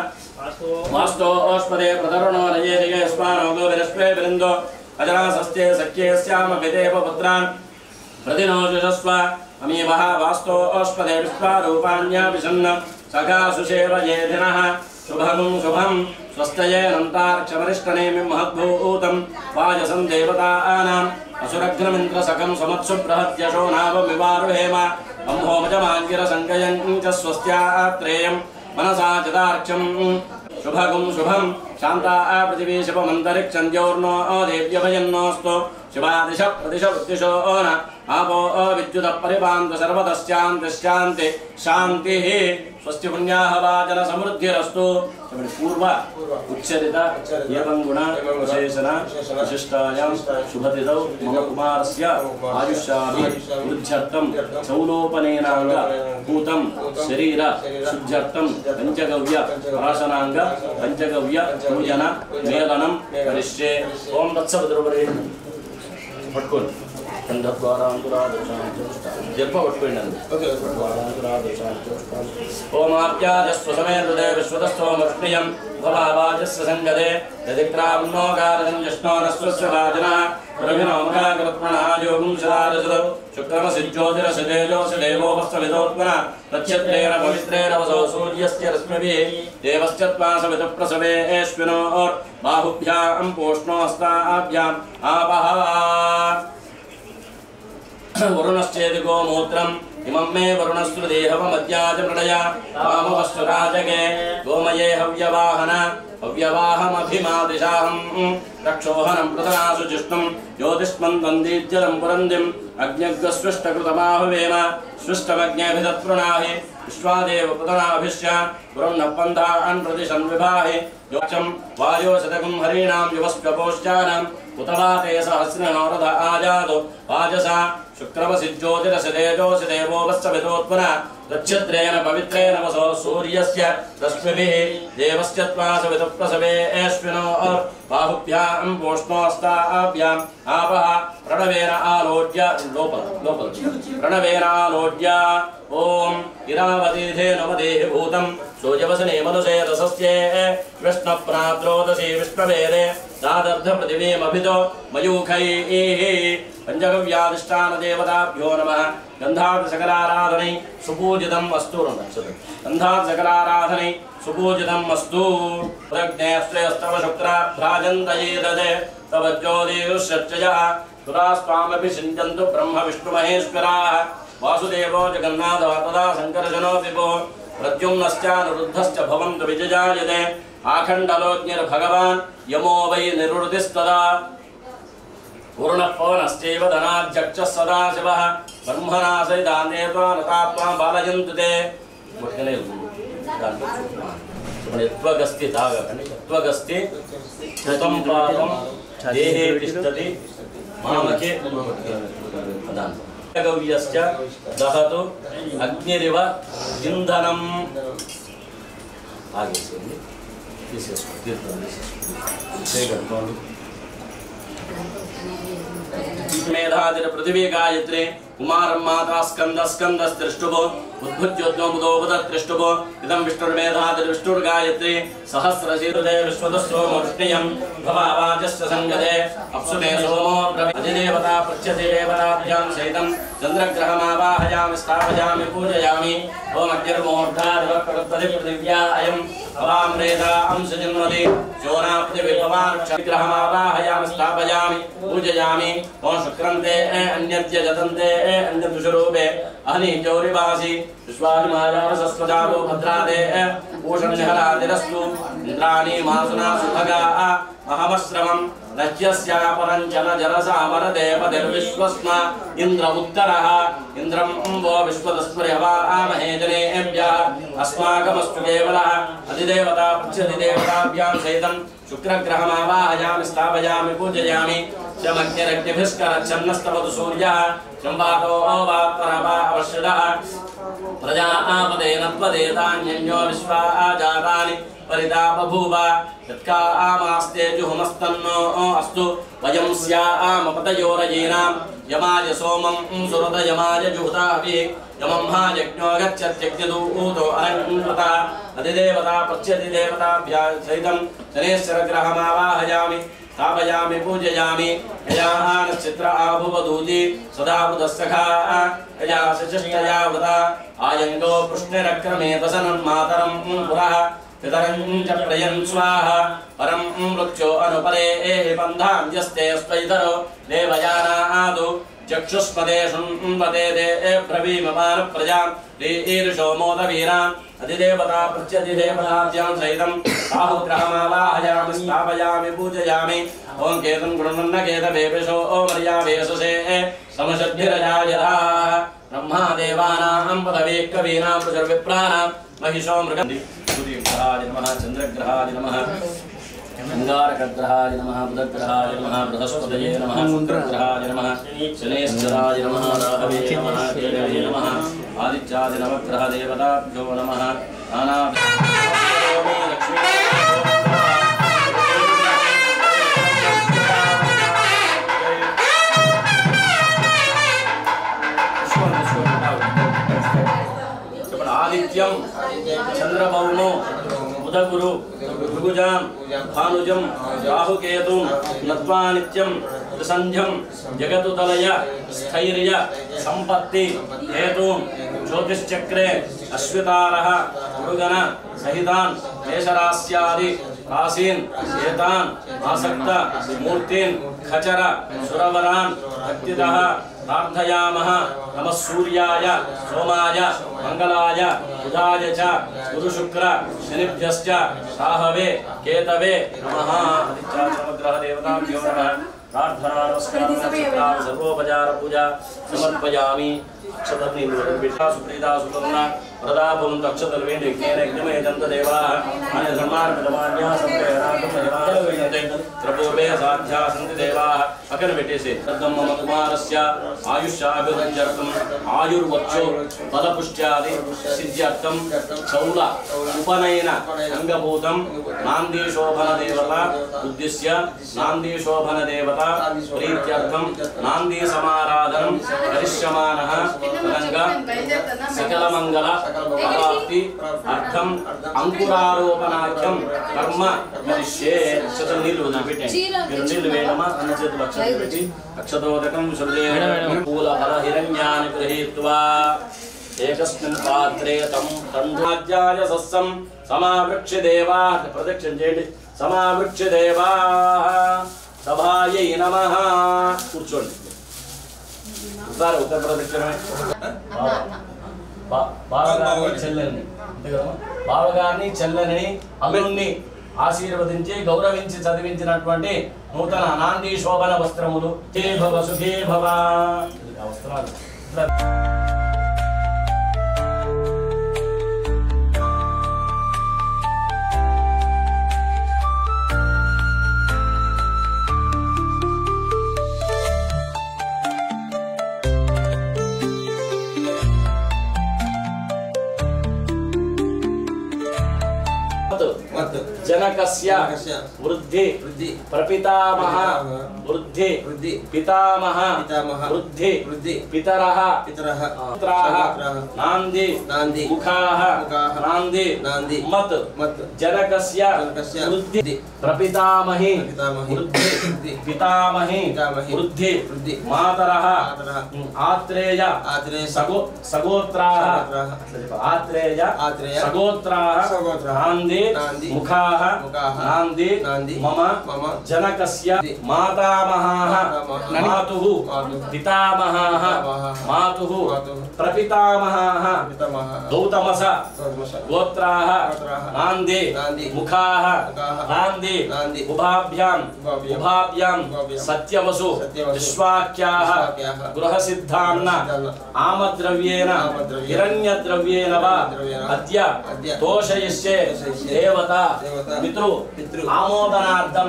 वास्तो ओष्पदे प्रतरुणो नयेदिगे स्मानो गोविरस्वे वृन्दो अजरासस्ते सख्ये स्याम विदेव पुत्रान् प्रतिनोजुषस्व अमीवः वास्तो ओष्पदे विश्वारूपाण्या विषन्न सखा सुषेव येधिनः शुभं शुभं स्वस्तयेनन्तार्क्षवरिष्ठनेमिं महद्भूतं वाजसं देवतानाम् असुरघ्नमिन्द्रसकं समत्सुबृहत्यशो नावमिवारुहेम ब्रह्मोमजमाङ्गिरसङ्गयं च स्वस्त्यात्रेयं मनसा चिदार्क्षं शुभगुं शुभं शान्ता पृथिवी शिवमन्तरिक्षन्द्योर्नो देव्यभयन्नोऽस्तु शिवादिश प्रतिश वृत्तिशो न आपो विद्युतः परिपान्तु सर्वतश्चान्तिश्चान्ति शान्तिः स्वस्ति पुण्याः वाचन समृद्धिरस्तु पूर्व उच्चरित एवं गुण विशेषण विशिष्टायां शुभतिथौ मम कुमारस्य आयुष्याभिवृद्ध्यर्थं सौलोपनेनाङ्ग भूतं शरीर शुद्ध्यर्थं पंचगव्य प्राशनाङ्ग पंचगव्य पूजन मेलनं करिष्ये ओं तत्सवितुर्वरे पट्कोंडि ओमाप्याजस्वसमेतुदे विश्वतस्थोमक्ष्णीयं भवावाजस्य सङ्गदे यदिक्राम्नो गारजं जिष्णो नस्वस्य वाजनः प्रभिनोमकाकृत्मणायोगुं सदारसदौ शुक्रमसिज्योतिरसिदेजोऽसिदेवोपस्थविदोत्मना तच्छत्रेण पवित्रेण वसो सूर्यस्य रश्मिभिः देवस्य त्वासवितुप्रसवे एष्विनोर्बाहुभ्यां पोष्णो हस्ताभ्याम् आपः वरुणश्चेति गोमूत्रम् इमं मे वरुणस्रुदेहवमद्याज मृडया वामवस्तुराजगे गोमये हव्यवाहन हव्यवाहमभिमादिशाहं रक्षोहनं प्रतनासु जिष्णुं ज्योतिष्मन्वन्दीज्जलं पुरन्दिम् अग्न्यग्स्विष्टकृतमाहुवेम स्विष्टमग्नेऽभिदत्पृणाहि विश्वादेव प्रतनाभिश्च पुरन्नपन्थान् प्रतिशन्विभाहि योक्षं वायोशतकं हरीणां युवस्वपोश्चानम् उत वा ते सहस्रनोरथ आजातो वाजसा शुक्रवसिज्योतिरसिदेजोऽसि देवोपस्थविदोत्मना तच्छत्रेण पवित्रेण वसो सूर्यस्य रश्मिभिः देवस्य त्वासवितुप्रसवे बाहुभ्यां पोष्णोस्ताभ्याम् आपः प्रणवेन आलोड्य प्रणवेन आलोड्य ओं इरावतीधे नमदेः भूतं सोजवसने मनुषे रसस्ये विष्णुप्राद्रोदसी विष्णवेदे तादर्धपृथिवीमभितो मयूखैः पंचगव्याधिष्ठानदेवताभ्यो नमः गन्धार्थसकलाराधनै सुपूजितम् अस्तु गन्धार्थसकलाराधनै सुपूजितम् अस्तु प्रज्ञेऽस्त्वस्तव शुक्राभ्राजन्तयेददे तव ज्योतिषर्चयः सुरास्त्वामपि सिञ्चन्तु ब्रह्म विष्णुमहेश्वराः वासुदेवो जगन्नाथः तदा शङ्करजनो विभो प्रद्युम्नश्चानुरुद्धश्च भवन्तु विजयायते आखण्डलोज्ञर्भगवान् यमो वै निरुदिस्तदा पूर्णपवनश्चैव धनाध्यक्षः सदाशिवः ब्रह्मणा सहितान्येत्वा नतात्मा बालयन्तु ते यत्त्वगस्ति यत्त्वगस्ति कृतं पापं देहे तिष्ठति मामके गव्यश्च दहतु अग्निरिव इंधनम् आगे मेधादिर पृथ्वी गायत्री कुमारं माता स्कंद स्कंदस्त्रिष्टुभो उद्भुज्योद्गमुदोपदत्रिष्टुभो इदं विष्णुर्मेधादिर विष्णुर्गायत्री सहस्रशीर्षे विश्वदस्सोमवृष्णियं भवावाजस्य संगते अप्सुते सोमो अधिदेवता पृच्छति देवताभ्यां सहितं चन्द्रग्रहमावाहयामि स्थापयामि पूजयामि ओम अग्निर्मूर्धादिवक्प्रपदि पृथिव्या अयं भवामृता अंशजन्मति चोरा पृथिवीभवान् ग्रहमावाहयामि स्थापयामि पूजयामि ओम शुक्रन्ते अन्यत्य जतन्ते अन्यदुषरूपे अहनि जौरिवासी विश्वानिमायावसस्वजावो भद्रादे पूषण्यहरादिरस्तु इन्द्राणि मासुना सुभगा महमश्रमं नह्यस्यापरञ्चन जलसामरदेवतिर्विश्वस्मा इन्द्र उत्तरः इन्द्रं वो विश्वदस्परिहवामहे जनेभ्यः अस्माकमस्तु केवलः अधिदेवता पृच्छधिदेवताभ्यां सहितं शुक्रग्रहमावाहयामि स्थापयामि पूजयामि चमग्निरग्निभिस्करच्छन्नस्तवतु सूर्यः चम्बातो वात्परवा अवश्यदः प्रजापदेन त्वदेतान्यन्यो विश्वा जातानि परिता बभूव यत्कामास्ते जुहुमस्तन्नो अस्तु वयं स्यामपतयोरयीनां यमाय सोमं सुरतयमाय जुहुताभिः यमं यज्ञो गच्छत्यज्ञदूतो अरण्यतः अधिदेवता प्रत्यधिदेवताभ्यां सहितं शनेश्वरग्रहमावाहयामि स्थापयामि पूजयामि यया नक्षत्र आभुवदूति सदा बुधस्सखा यया शचष्टया वृता आयङ्गो पुष्णिरक्रमे दशनन्मातरं पुरः पितरं च प्रयन् स्वाहा परं मृत्यो अनुपरे बन्धां यस्ते स्वैतरो देवयानादु चक्षुष्पदे शृण्वते दे ब्रवीममान प्रजां ईर्षो मोदवीरान् अधिदेवता प्रत्यधिदेवताभ्यां सहितं राहुग्रहमावाहयामि स्थापयामि पूजयामि ओं केतं गृह्णन्नकेतवेपिशो मर्यावेशसे समषद्भिरजायधाः ब्रह्मादेवानां पदवे कवीनां प्रजर्विप्राणां महिषो मृगन्धि सूर्यग्रहाय नमः चन्द्रग्रहाय नमः अंगारकग्रहाय नमः बुधग्रहाय नमः बृहस्पतये नमः शुक्रग्रहाय नमः शनेश्वराय नमः राहवे नमः केतवे नमः आदित्यादि नवग्रह देवताभ्यो नमः नाना लक्ष्मी आदित्यं चंद्रभौमो बुधगुरु भृगुजां भानुजं राहुकेतुं नत्वा नित्यं त्रिसन्ध्यं जगतुतलय स्थैर्य संपत्ति हेतुं ज्योतिश्चक्रे अश्वितारः मृगन सहितान् केशरास्यादि प्रासीन् एतान् आसक्त मूर्तीन् खचर सुरवरान् भक्तितः प्रार्थयामः नमः सूर्याय सोमाय मंगलाय बुधाय च गुरुशुक्र शनिभ्यश्च राहवे केतवे नमः आदित्याग्रह देवताभ्यो नमः प्रार्थना नमस्कार सर्वोपचार पूजा समर्पयामि अक्षतर्नि विष्णा सुप्रीता सुकर्णा वरदा भवन्तु अक्षतर्वेण यज्ञेन यज्ञमये दन्तदेवाः अन्यधर्मार्पितमान्याः सप्तैरागमयन्ते त्रिपूर्वे साध्या सन्ति देवाः अकर्मिटेसे तद्धं मम कुमारस्य आयुष्याभिवृद्ध्यर्थम् आयुर्वक्षो फलपुष्ट्यादि सिद्ध्यर्थं चौल उपनयन अंगभूतं नान्दीशोभनदेवता उद्दिश्य नान्दीशोभनदेवता प्रीत्यर्थं नान्दी समाराधनं करिष्यमानः तदंग सकलमंगल प्राप्ति अर्थम अंकुरारोपणार्थम कर्म करिष्ये अक्षतल नीलु बिटे नीलु वेणमा अन्नचेतु अक्षतल बिटी अक्षतोदकं सुदेन मूल फल हिरण्यानि गृहीत्वा एकस्मिन् पात्रे तं तन्धाज्याय सस्सं समावृक्ष्य देवाः प्रदक्षिण చేయండి समावृक्ष्य देवाः सभायै नमः కూర్చోండి ఉత్తర ప్రదక్షిణమే బావగారిని చెల్లెల్ని అంతే కదా బావగారిని చెల్లెల్ని అల్లుణ్ణి ఆశీర్వదించి గౌరవించి చదివించినటువంటి నూతన నాంది శోభన వస్త్రములు హే భవ సుఖే భవ వస్త్రాలు जनकस्य वृद्धि प्रपितामह वृद्धि पितामह वृद्धि पितरः पुत्राः नांदी मुखाः नांदी मत जनकस्य वृद्धि प्रपितामही वृद्धि पितामही वृद्धि मातरः आत्रेय सगोत्राः आत्रेय सगोत्राः नांदी मुखाः नांदी मम जनकस्य मातामहाः मातुः पितामहाः मातुः प्रपितामहाः गौतमस गोत्राः नांदी मुखाः नांदी उभाभ्यां सत्यवसु विश्वाख्याः गृहसिद्धान्न आमद्रव्येन हिरण्यद्रव्येन वा अद्य तोषयिष्ये देवता पितृ आमोदनार्थं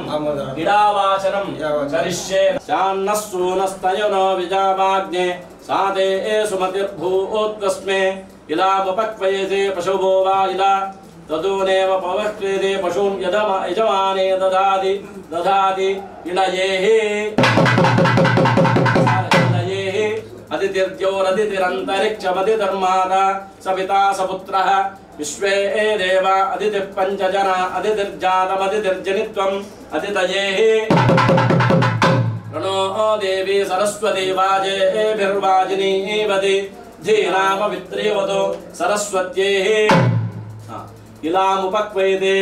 इडावाचनं करिष्ये शान्नस्सूनस्तयनो विजावाग्ने सादे सुमतिर्भूत्वस्मे इलामुपक्वयते पशुभो वा इला तदूनेव पवक्वेदे पशून् यजमाने दधाति इलयेः अदितिर्द्योरदितिरन्तरिक्षमदितिर्माता सपिता सपुत्रः विश्वे देवा अदितिः पञ्चजना अदितिर्जातमदितिर्जनित्वम् अदितयेः प्रणो देवी सरस्वती वाजेभिर्वाजिनीवति धीनामवित्रीवतो सरस्वत्येः इलामुपक्वयते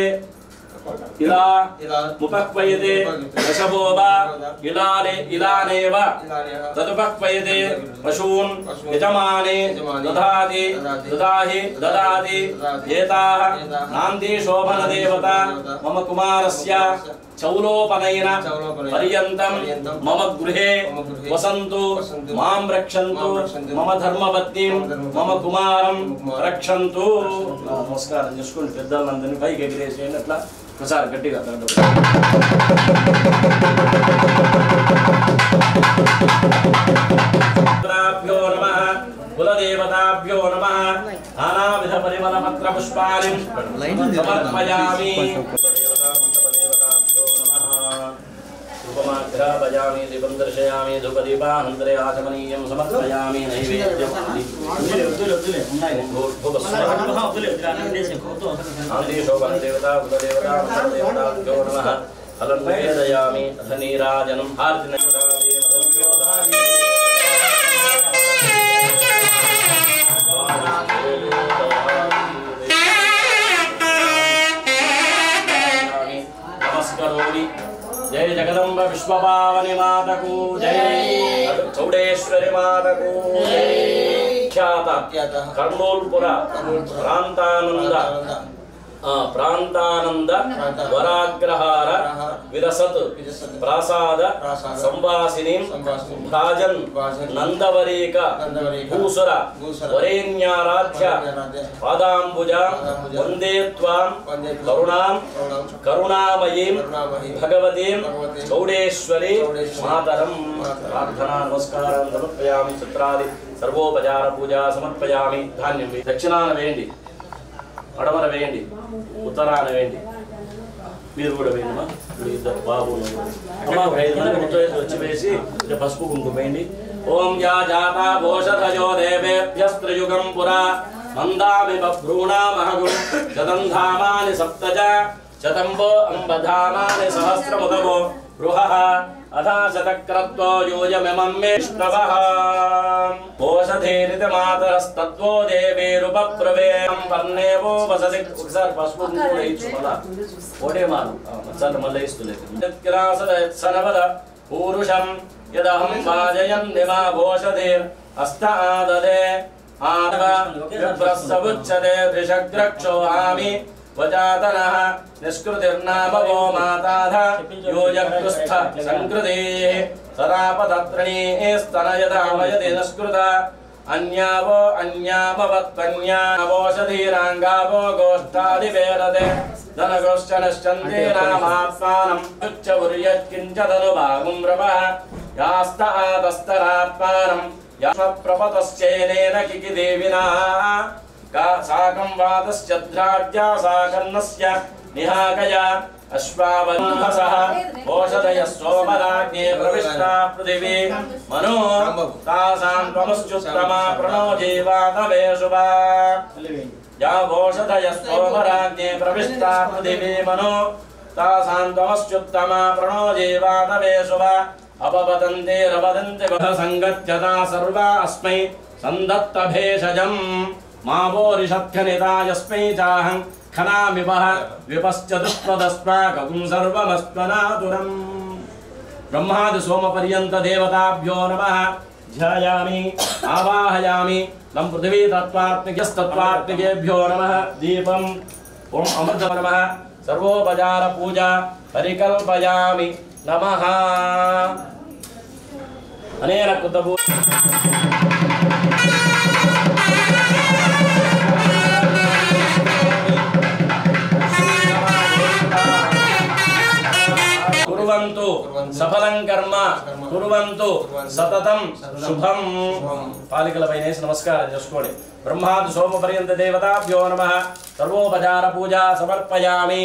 मुपक्वयते वशवो वा इलानेव तदुपक्वयते पशून् यजमाने ददाति एताः नान्दी शोभनदेवता मम कुमारस्य चौलोपनयन पर्यन्तं मम गृहे वसन्तु मां रक्षन्तु मम धर्मपत्नीं मम कुमारं रक्षन्तु नमस्कारं చేసుకొని పెద్దలందరిని పైకి ఎగిరేసేయండి అట్లా ఒకసారి గట్టిగా తండ్రిభ్యో నమః కులదేవతాభ్యో నమః నానావిధ పరిమళ పత్ర పుష్పాణి సమర్పయామి उपमाग्रापयामि दीपं दर्शयामि धूपदीपानन्तरे आचमनीयं समर्पयामि नैवेद्यं देवता कुलदेवताभ्यो नमः फलं निवेदयामि अथ नीराजनम् नमस्करोमि जय जगदम्ब विश्वपावनि मातकु जय चौडेश्वरी मातकु जय ख्यात कर्नूलपुर प्रांतानंद वराग्रहार विरसत प्रासाद संवासिनीं भाजन नंदवरीक भूसुर वरेण्याराध्य पादांबुजा वंदे त्वां करुणामयीं भगवतीं चौडेश्वरी मातरं प्रार्थना नमस्कारं समर्पयामि चित्रादि सर्वोपचार पूजा समर्पयामि धान्यं दक्षिणान वेंडी అడమర వేయండి ఉత్తరాన వేయండి మీరు కూడా వేయండి ఇద్దరు బాబు అమ్మ 5 మంది ముత్తైదులు వచ్చి వేసి పసుపు కుంకుమ వేయండి ఓం యా జాతా భోషధయో దేవేభ్యస్త్రయుగం పురా మందామి బభ్రూణామహగుం శతంధామాని సప్తజ శతంబో అంబధామాని సహస్రముదవో బృహః అథా శతక్రత్వో యూయమిమం మేష్ణవః ఓషధేరిత మాతరస్తద్వో దేవేరుపప్రవేయం వర్ణేవో వసతి ఒకసారి పసుపు కుంకుమ ఇచ్చు మళ్ళా ఓడే మాను మచ్చలు మళ్ళీ ఇస్తులేదు యత్కిలాసనవద పూరుషం యదహం వాజయన్ నిమా ఓషధేర్ అస్త ఆదదే ఆదవ విప్రస్సవుచ్యతే త్రిశగ్రక్షోహామి वजातनः निष्कृतिर्नामवो माताध योजकृस्थ संकृतेः सदापदत्रणीः स्तनयदामयति निष्कृत अन्यावो अन्यामवत्वन्यावोषधीराङ्गावो गोष्ठादिवेदते धनगोश्चनश्चन्ते नामात्मानं युच्चवुर्यत्किञ्चदनुभागुं रवः यास्त आतस्तरात्मानं याश्वप्रपतश्चेनेन किकिदेविना का साकं वादस्य द्राड्या साकर्णस्य निहाकया अश्वावन्हसः ओषधयः सोमराज्ञे प्रविष्टा पृथिवी मनो तासां त्वमश्चुत्तमा प्रणो जीवातवे शुभा या ओषधयः सोमराज्ञे प्रविष्टा पृथिवी मनो तासां त्वमश्चुत्तमा प्रणो जीवातवे शुभा अपवदन्ते रवदन्ते संगत्यता सर्वा अस्मै सन्दत्तभेषजम् मावोरिषत्यनिता यस्मै चाहं खनामिवः विपश्चतुष्पदस्माकं सर्वमस्त्वनातुरम् ब्रह्मादि सोमपर्यन्त देवताभ्यो नमः ध्यायामि आवाहयामि लं पृथिवी तत्त्वात्मिकस्तत्त्वात्मिकेभ्यो नमः दीपम् ॐ अमृत नमः सर्वोपचार पूजा परिकल्पयामि नमः अनेन कृतभू कुर्वन्तु सफलं कर्म कुर्वन्तु सततं शुभं पालिकलपैने नमस्कारं చేసుకోండి ब्रह्मादि सोमपर्यन्त देवताभ्यो नमः सर्वोपचार पूजा समर्पयामि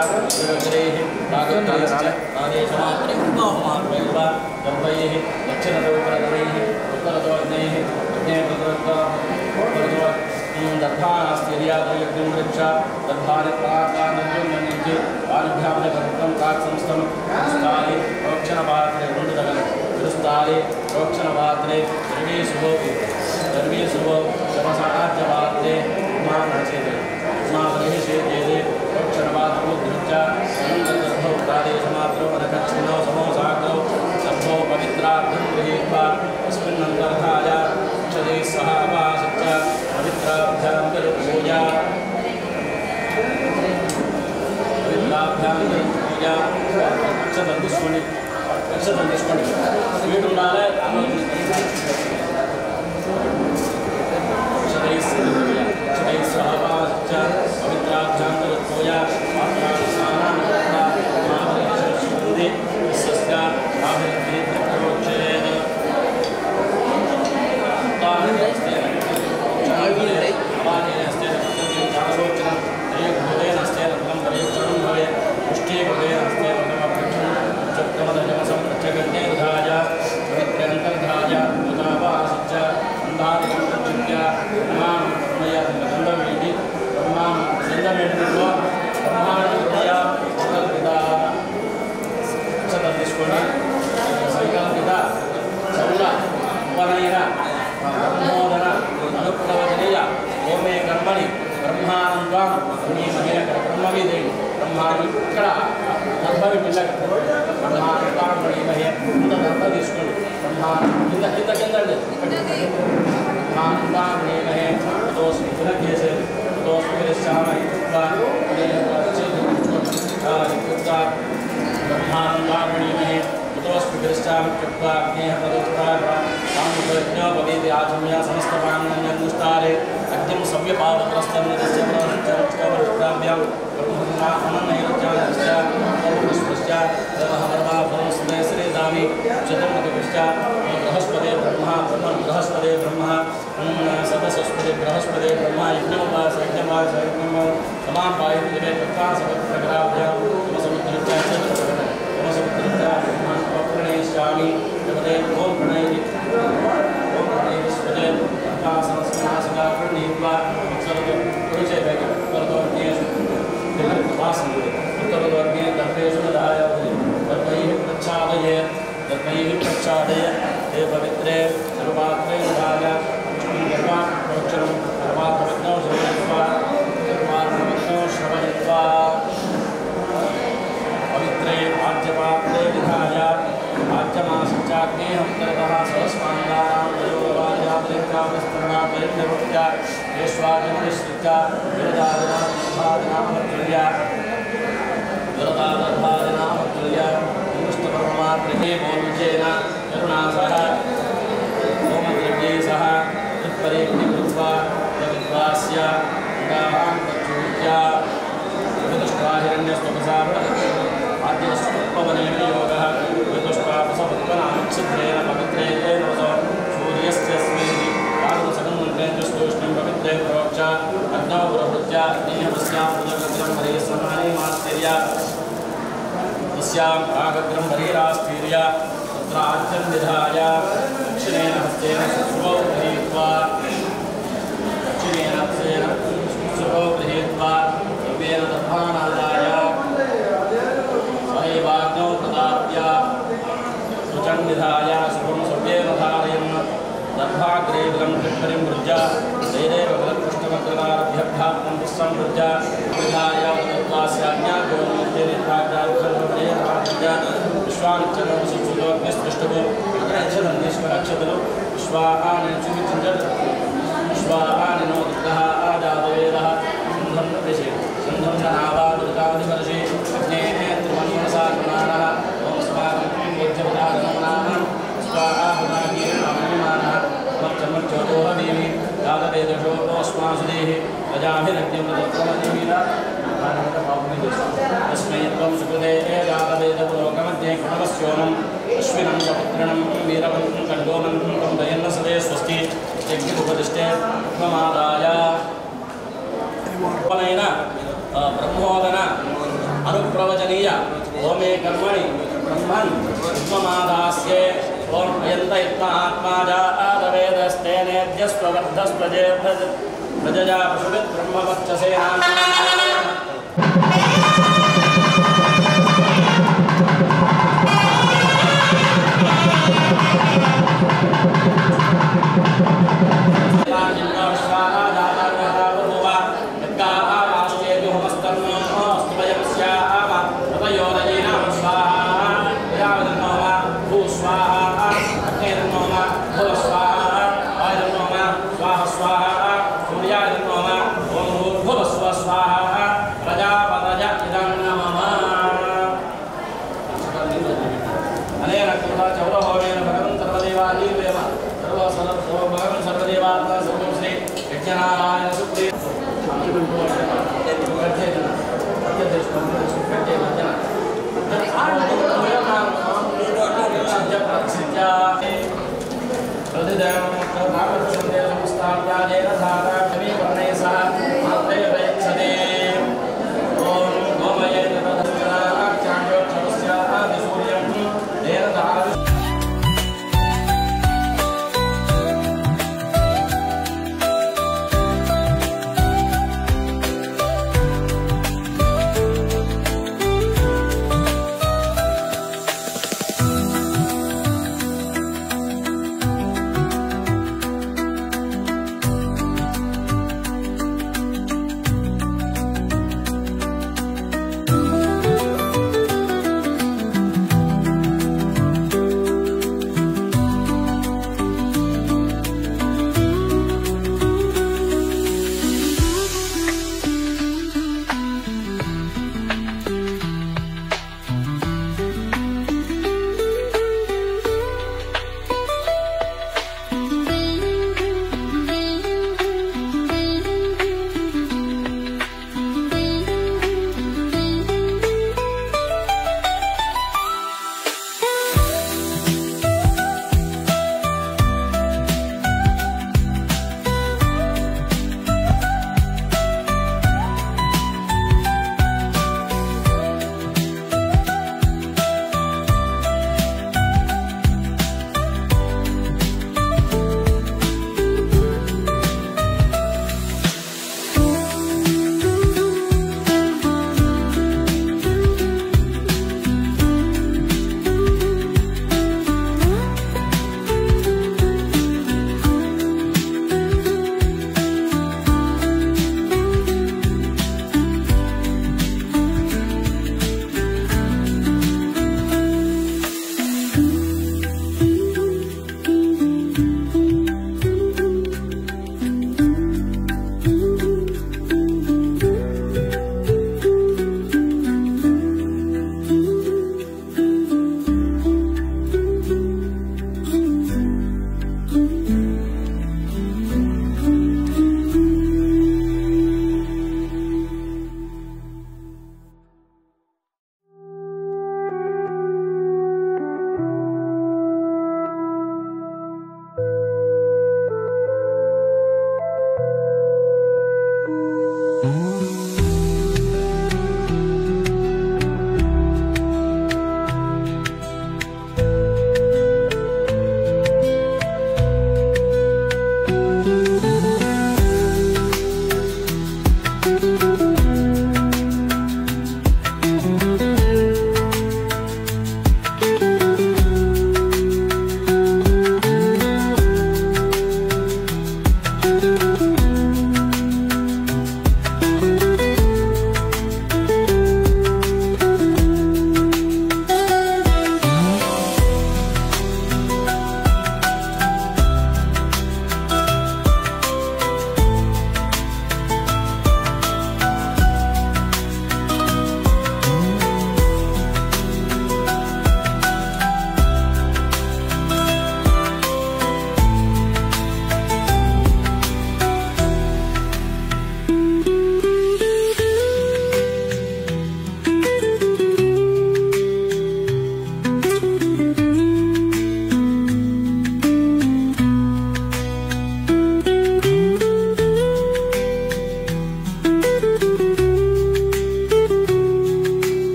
विवग्रैः भागत्रयश्च आदेशमात्रैः बाहुमात्रैः गर्भैः दक्षिणतोपरतरैः उत्तरतोऽग्नैः दर्भानास्तिर्यादयज्ञं वृक्षा दर्भानि प्राकानद्युम्मनिज्य वायुभ्यामनिकर्तं कात्संस्थं स्थाले प्रोक्षणपात्रे वृन्दगलं गुरुस्थाले प्रोक्षणपात्रे सर्वेषुभो शमसाहाज्यपात्रे उमानचेते उमाबलिषेते प्रोक्षणपात्रोद्धृत्य अनन्तगर्भौ प्रादेशमात्रौ अनकच्छिन्नौ समोसाग्रौ सभ्भो पवित्रार्थं गृहीत्वा तस्मिन्नन्तर्धाय अक्षते सह अपासित्य पवित्राभ्यां पूजा अक्षतं తీసుకోండి స్వీట్ ఉండాలి अक्षतैः सह अपासित्य पवित्राभ्यां पूजा बृहस्पते ब्रह्मा सदस्पति बृहस्पति ब्रह्मा यज्ञोपास समान पायते प्रकाशग्राभ्यां प्रणयिष्यामि जगते ओम प्रणयिस्पते प्रकाशनसनासना प्रणीत्वा पुरुषे उत्तरवर्गे दर्पेषु ददाय दर्पैः प्रच्छादय हे पवित्रे सर्वपात्रे ददाय प्रोक्षणं सर्वात्मविद्नो श्रवयित्वा पवित्रे आज्यपात्रे विधाय आज्यमासञ्चाग्नेहं तरतः सरस्मान्दानां वयोवार्यापरित्रापस्तरणापरिनिवृत्या येष्वाजननिश्चित्या विरदादर्भादिनामतुल्या विष्णुपरमात्मने मोञ्जेन करुणासह होमद्रव्यै सह तत्परेऽग्नि कृत्वा तद्वास्य गां प्रचूर्य विदुष्ट्वा हिरण्यस्तपसा आद्यस्तपवनेन योगः विदुष्ट्वा प्रसवत्वनामच्छिद्रेण पवित्रेण सूर्यस्यस्मेति पादसगन्मन्त्रेण पवित्रे प्रोक्ष अग्नौ प्रभृत्य अग्निहस्यां उदग्रं हरेसमाने मास्तिर्या तस्यां प्रागग्रं हरेरास्तीर्य तत्र आद्यं विधाय दक्षिणेन हस्तेन शुश्रुवौ गृहीत्वा दक्षिणेन हस्तेन शुश्रुवौ गृहीत्वा सर्वेण दर्भानादाय सहैवाग्नौ प्रदाप्य शुचं विधाय शुभं सर्वेण धारयन् दर्भाग्रे बलं कृष्णरिं वृज्य दैदेव बलकृष्णमग्रदारभ्यभ्यात्मं विश्वं विधाय तत्त्वास्याज्ञाद्योन्मुक्ते निर्भाग्यात्खण्डपदेर्भाग्य विश्वानिचनो सुचुलोऽग्निस्पृष्टभो अक्षतन्नीश्वरक्षतलो विश्वाहानिचुमिचिञ्जत् विश्वाहानिनो दुर्गः आजातवेदः सिन्धं प्रदिशे सिन्धं नावादुर्गादिवर्षे अग्नेः त्रिमन्मनसा गुणानः ॐ स्वागं पूज्यपदानमनाः स्वाहाहुनागीर्णामनिमानः मच्चमच्चोदोहदेवी दादवेदशोपोऽस्मासुदेः प्रजाभिरज्ञमदत्तमदेवीरा तस्मै त्वं सुकृते दादवेदपुलोकमध्ये गुणवस्योनम् अश्विनं सपुत्रणं वीरवन्तं खड्गोमन्तं त्वं दयन्न सदे स्वस्ति यज्ञुपदिष्टे त्वमादाय ब्रह्मोदन प्रवचनीय ओमे कर्मणि ब्रह्मन् ब्रह्ममादास्ये ओम अयन्त इत्मा आत्मा जातवेदस्तेनेद्यस्त्ववर्धस्त्वजे प्रजया पशुवित् ब्रह्मवच्चसे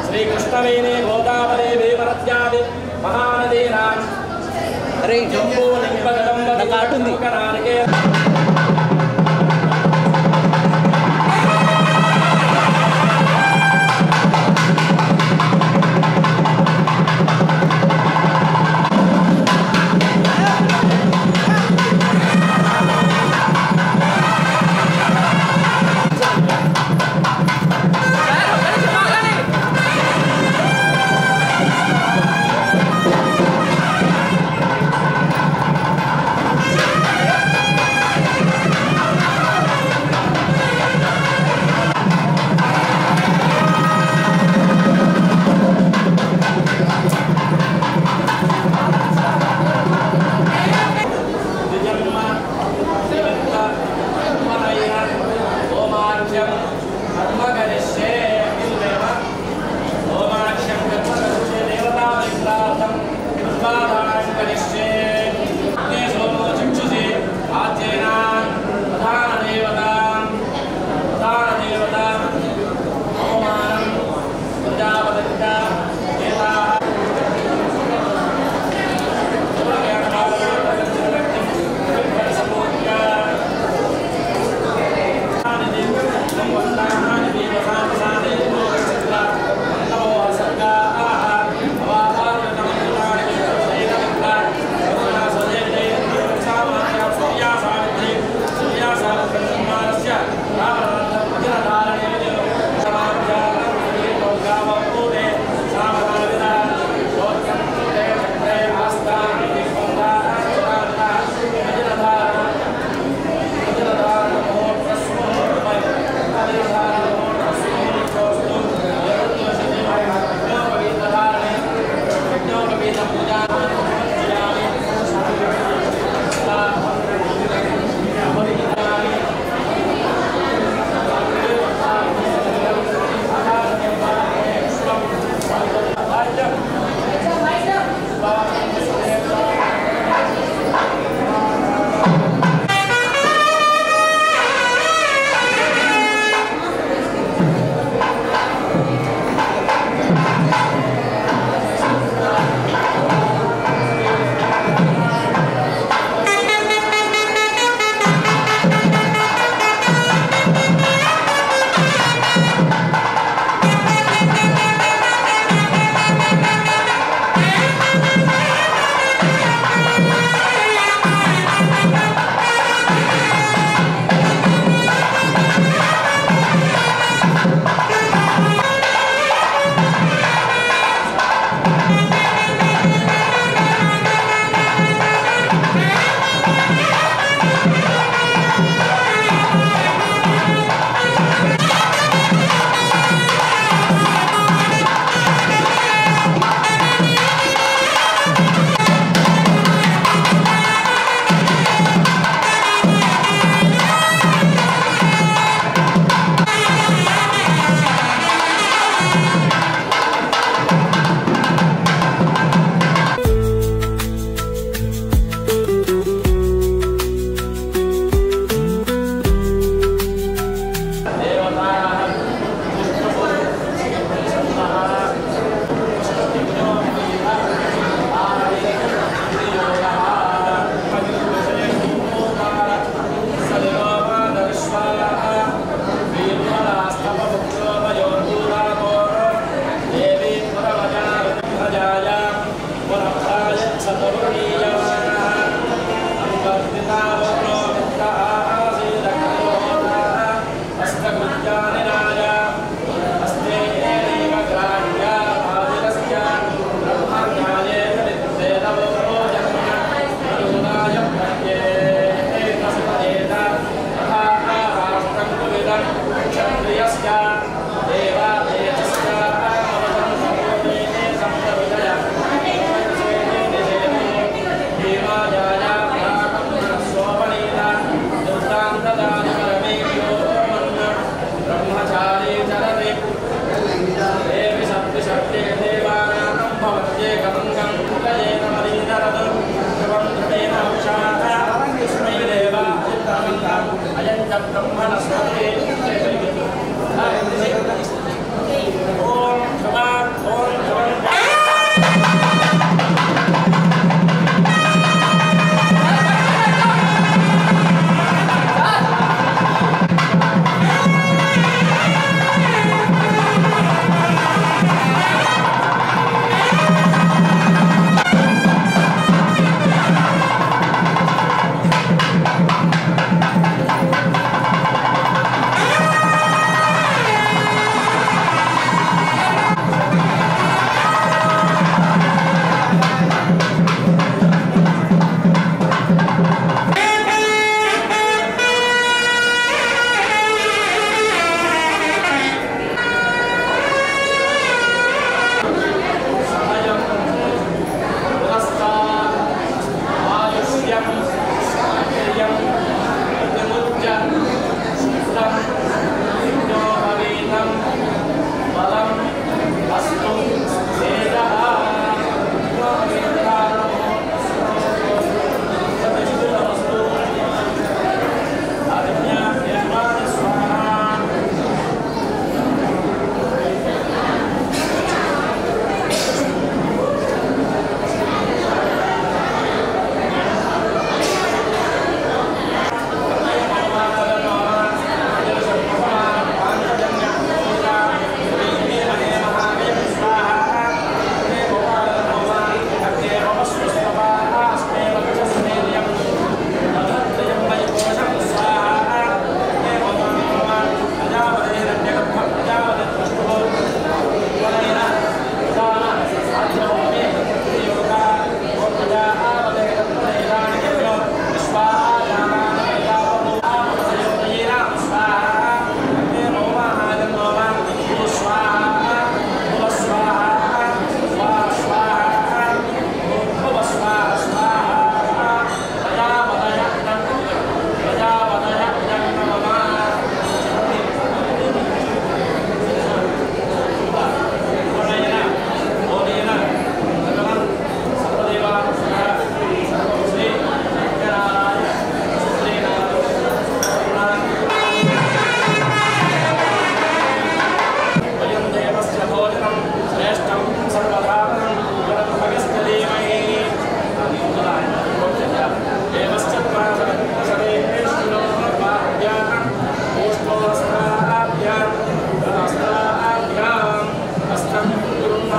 శ్రీకృష్ణవేణి గోదావరి భీమనద్యాది మహానదీనాం జంబూ లింగదంబది కనానికే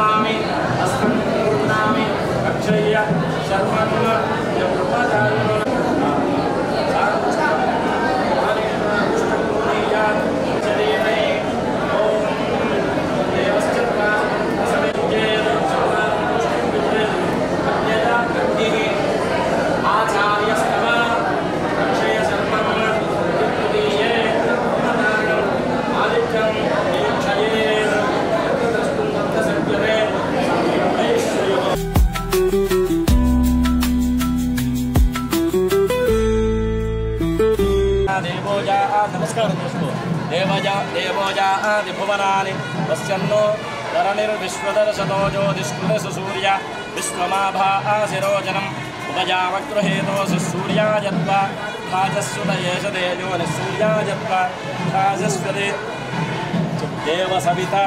ददामि हस्तं पूर्णामि रक्षय्य शर्मन् ब्रह्मचारिणो देवोजादिभुवनानि पश्यन्नो धरणिर्विश्वदर्शतो ज्योतिष्कृतसु सूर्य विश्वमाभासिरोचनम् उपजावगृहेतोऽसि सूर्यायत्वा भाजस्वतयेष तेजोनिः सूर्यायत्वा भाजस्वते देवसविता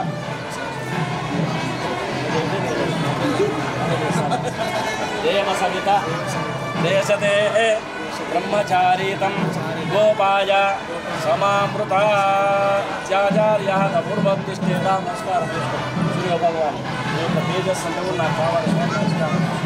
देवसविता देशते ब्रह्मचारीतं गोपाय समामृताचार्यः पूर्वोत्तिष्ठेतां नमस्कारं सूर्य भगवान् तेजस्संपूर्ण नमस्कारं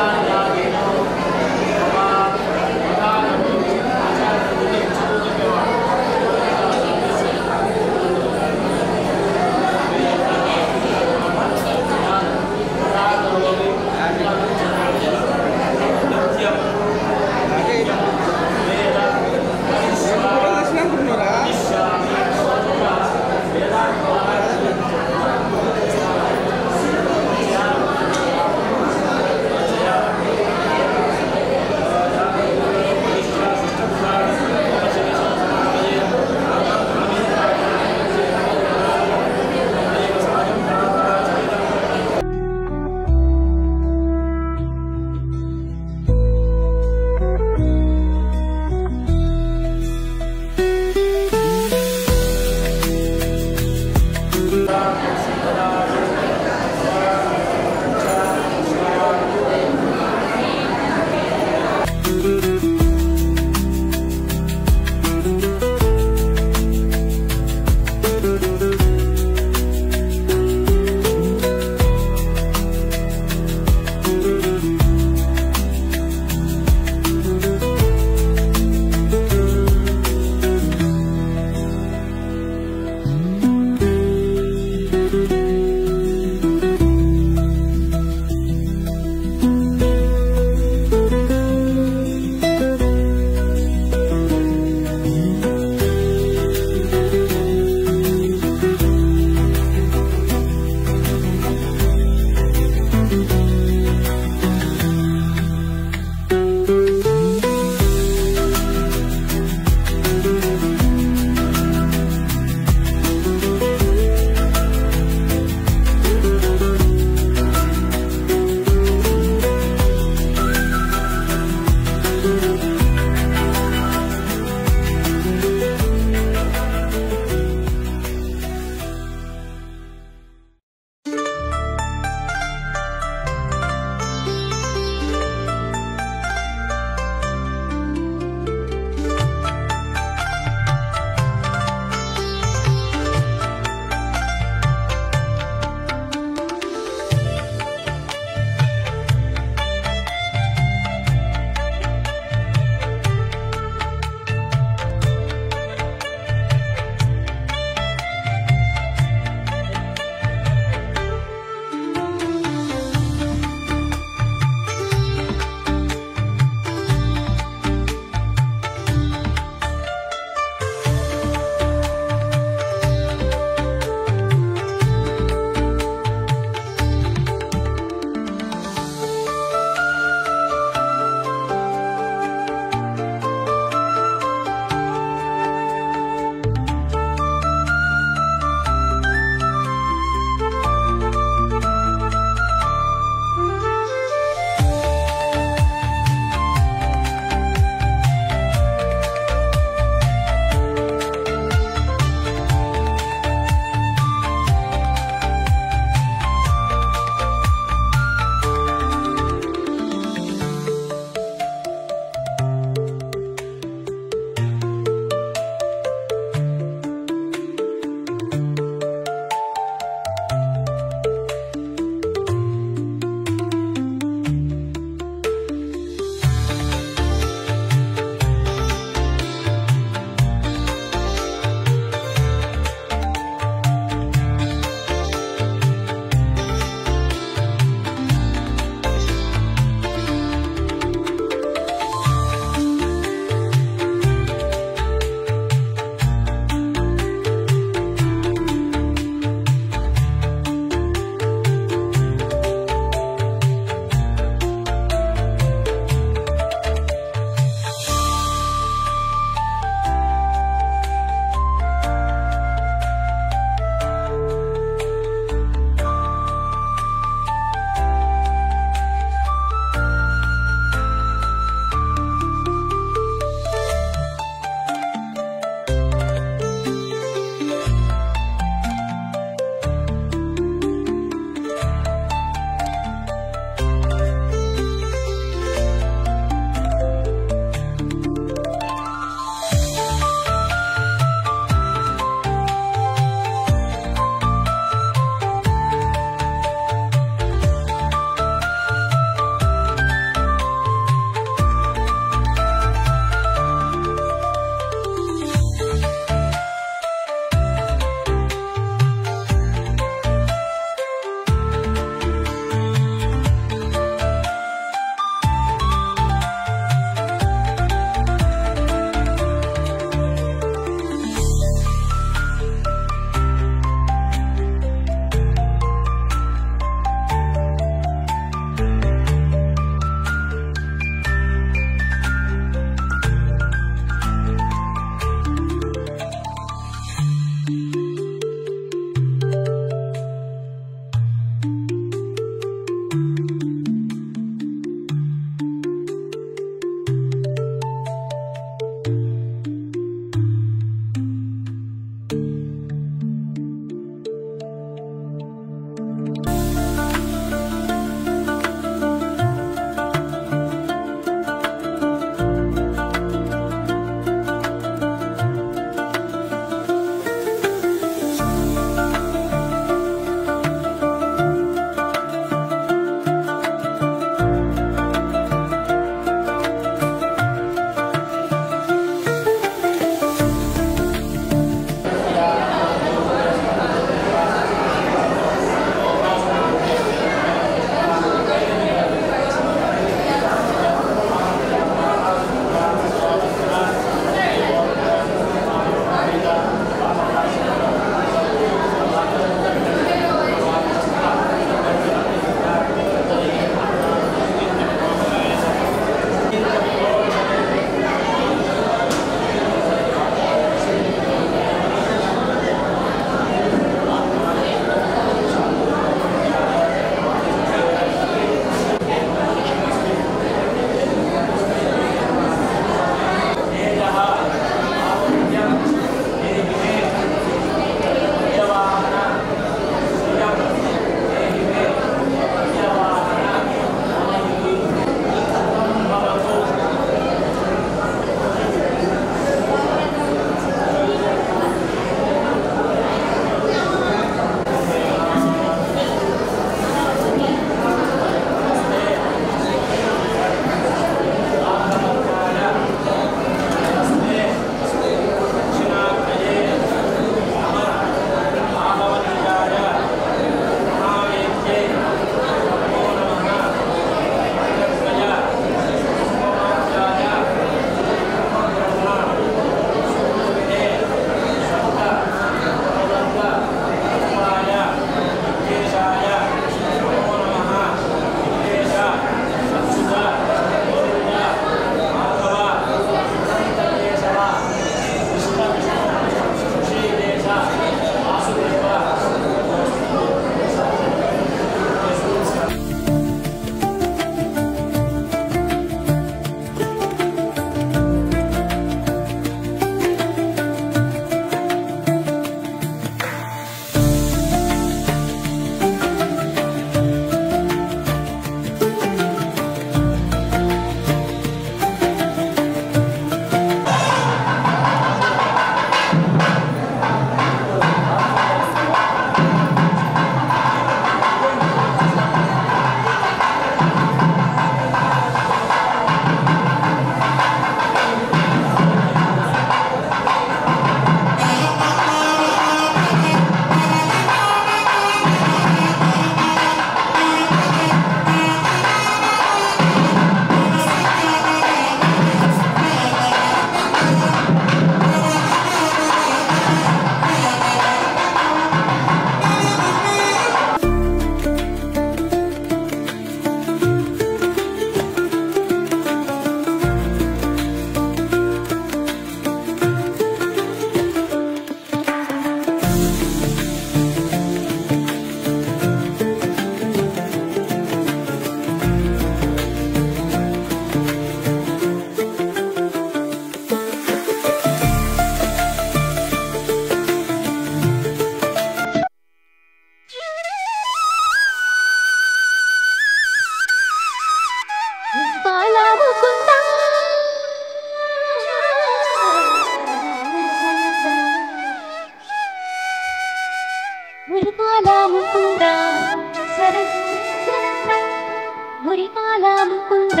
మురిపాల ముకుంద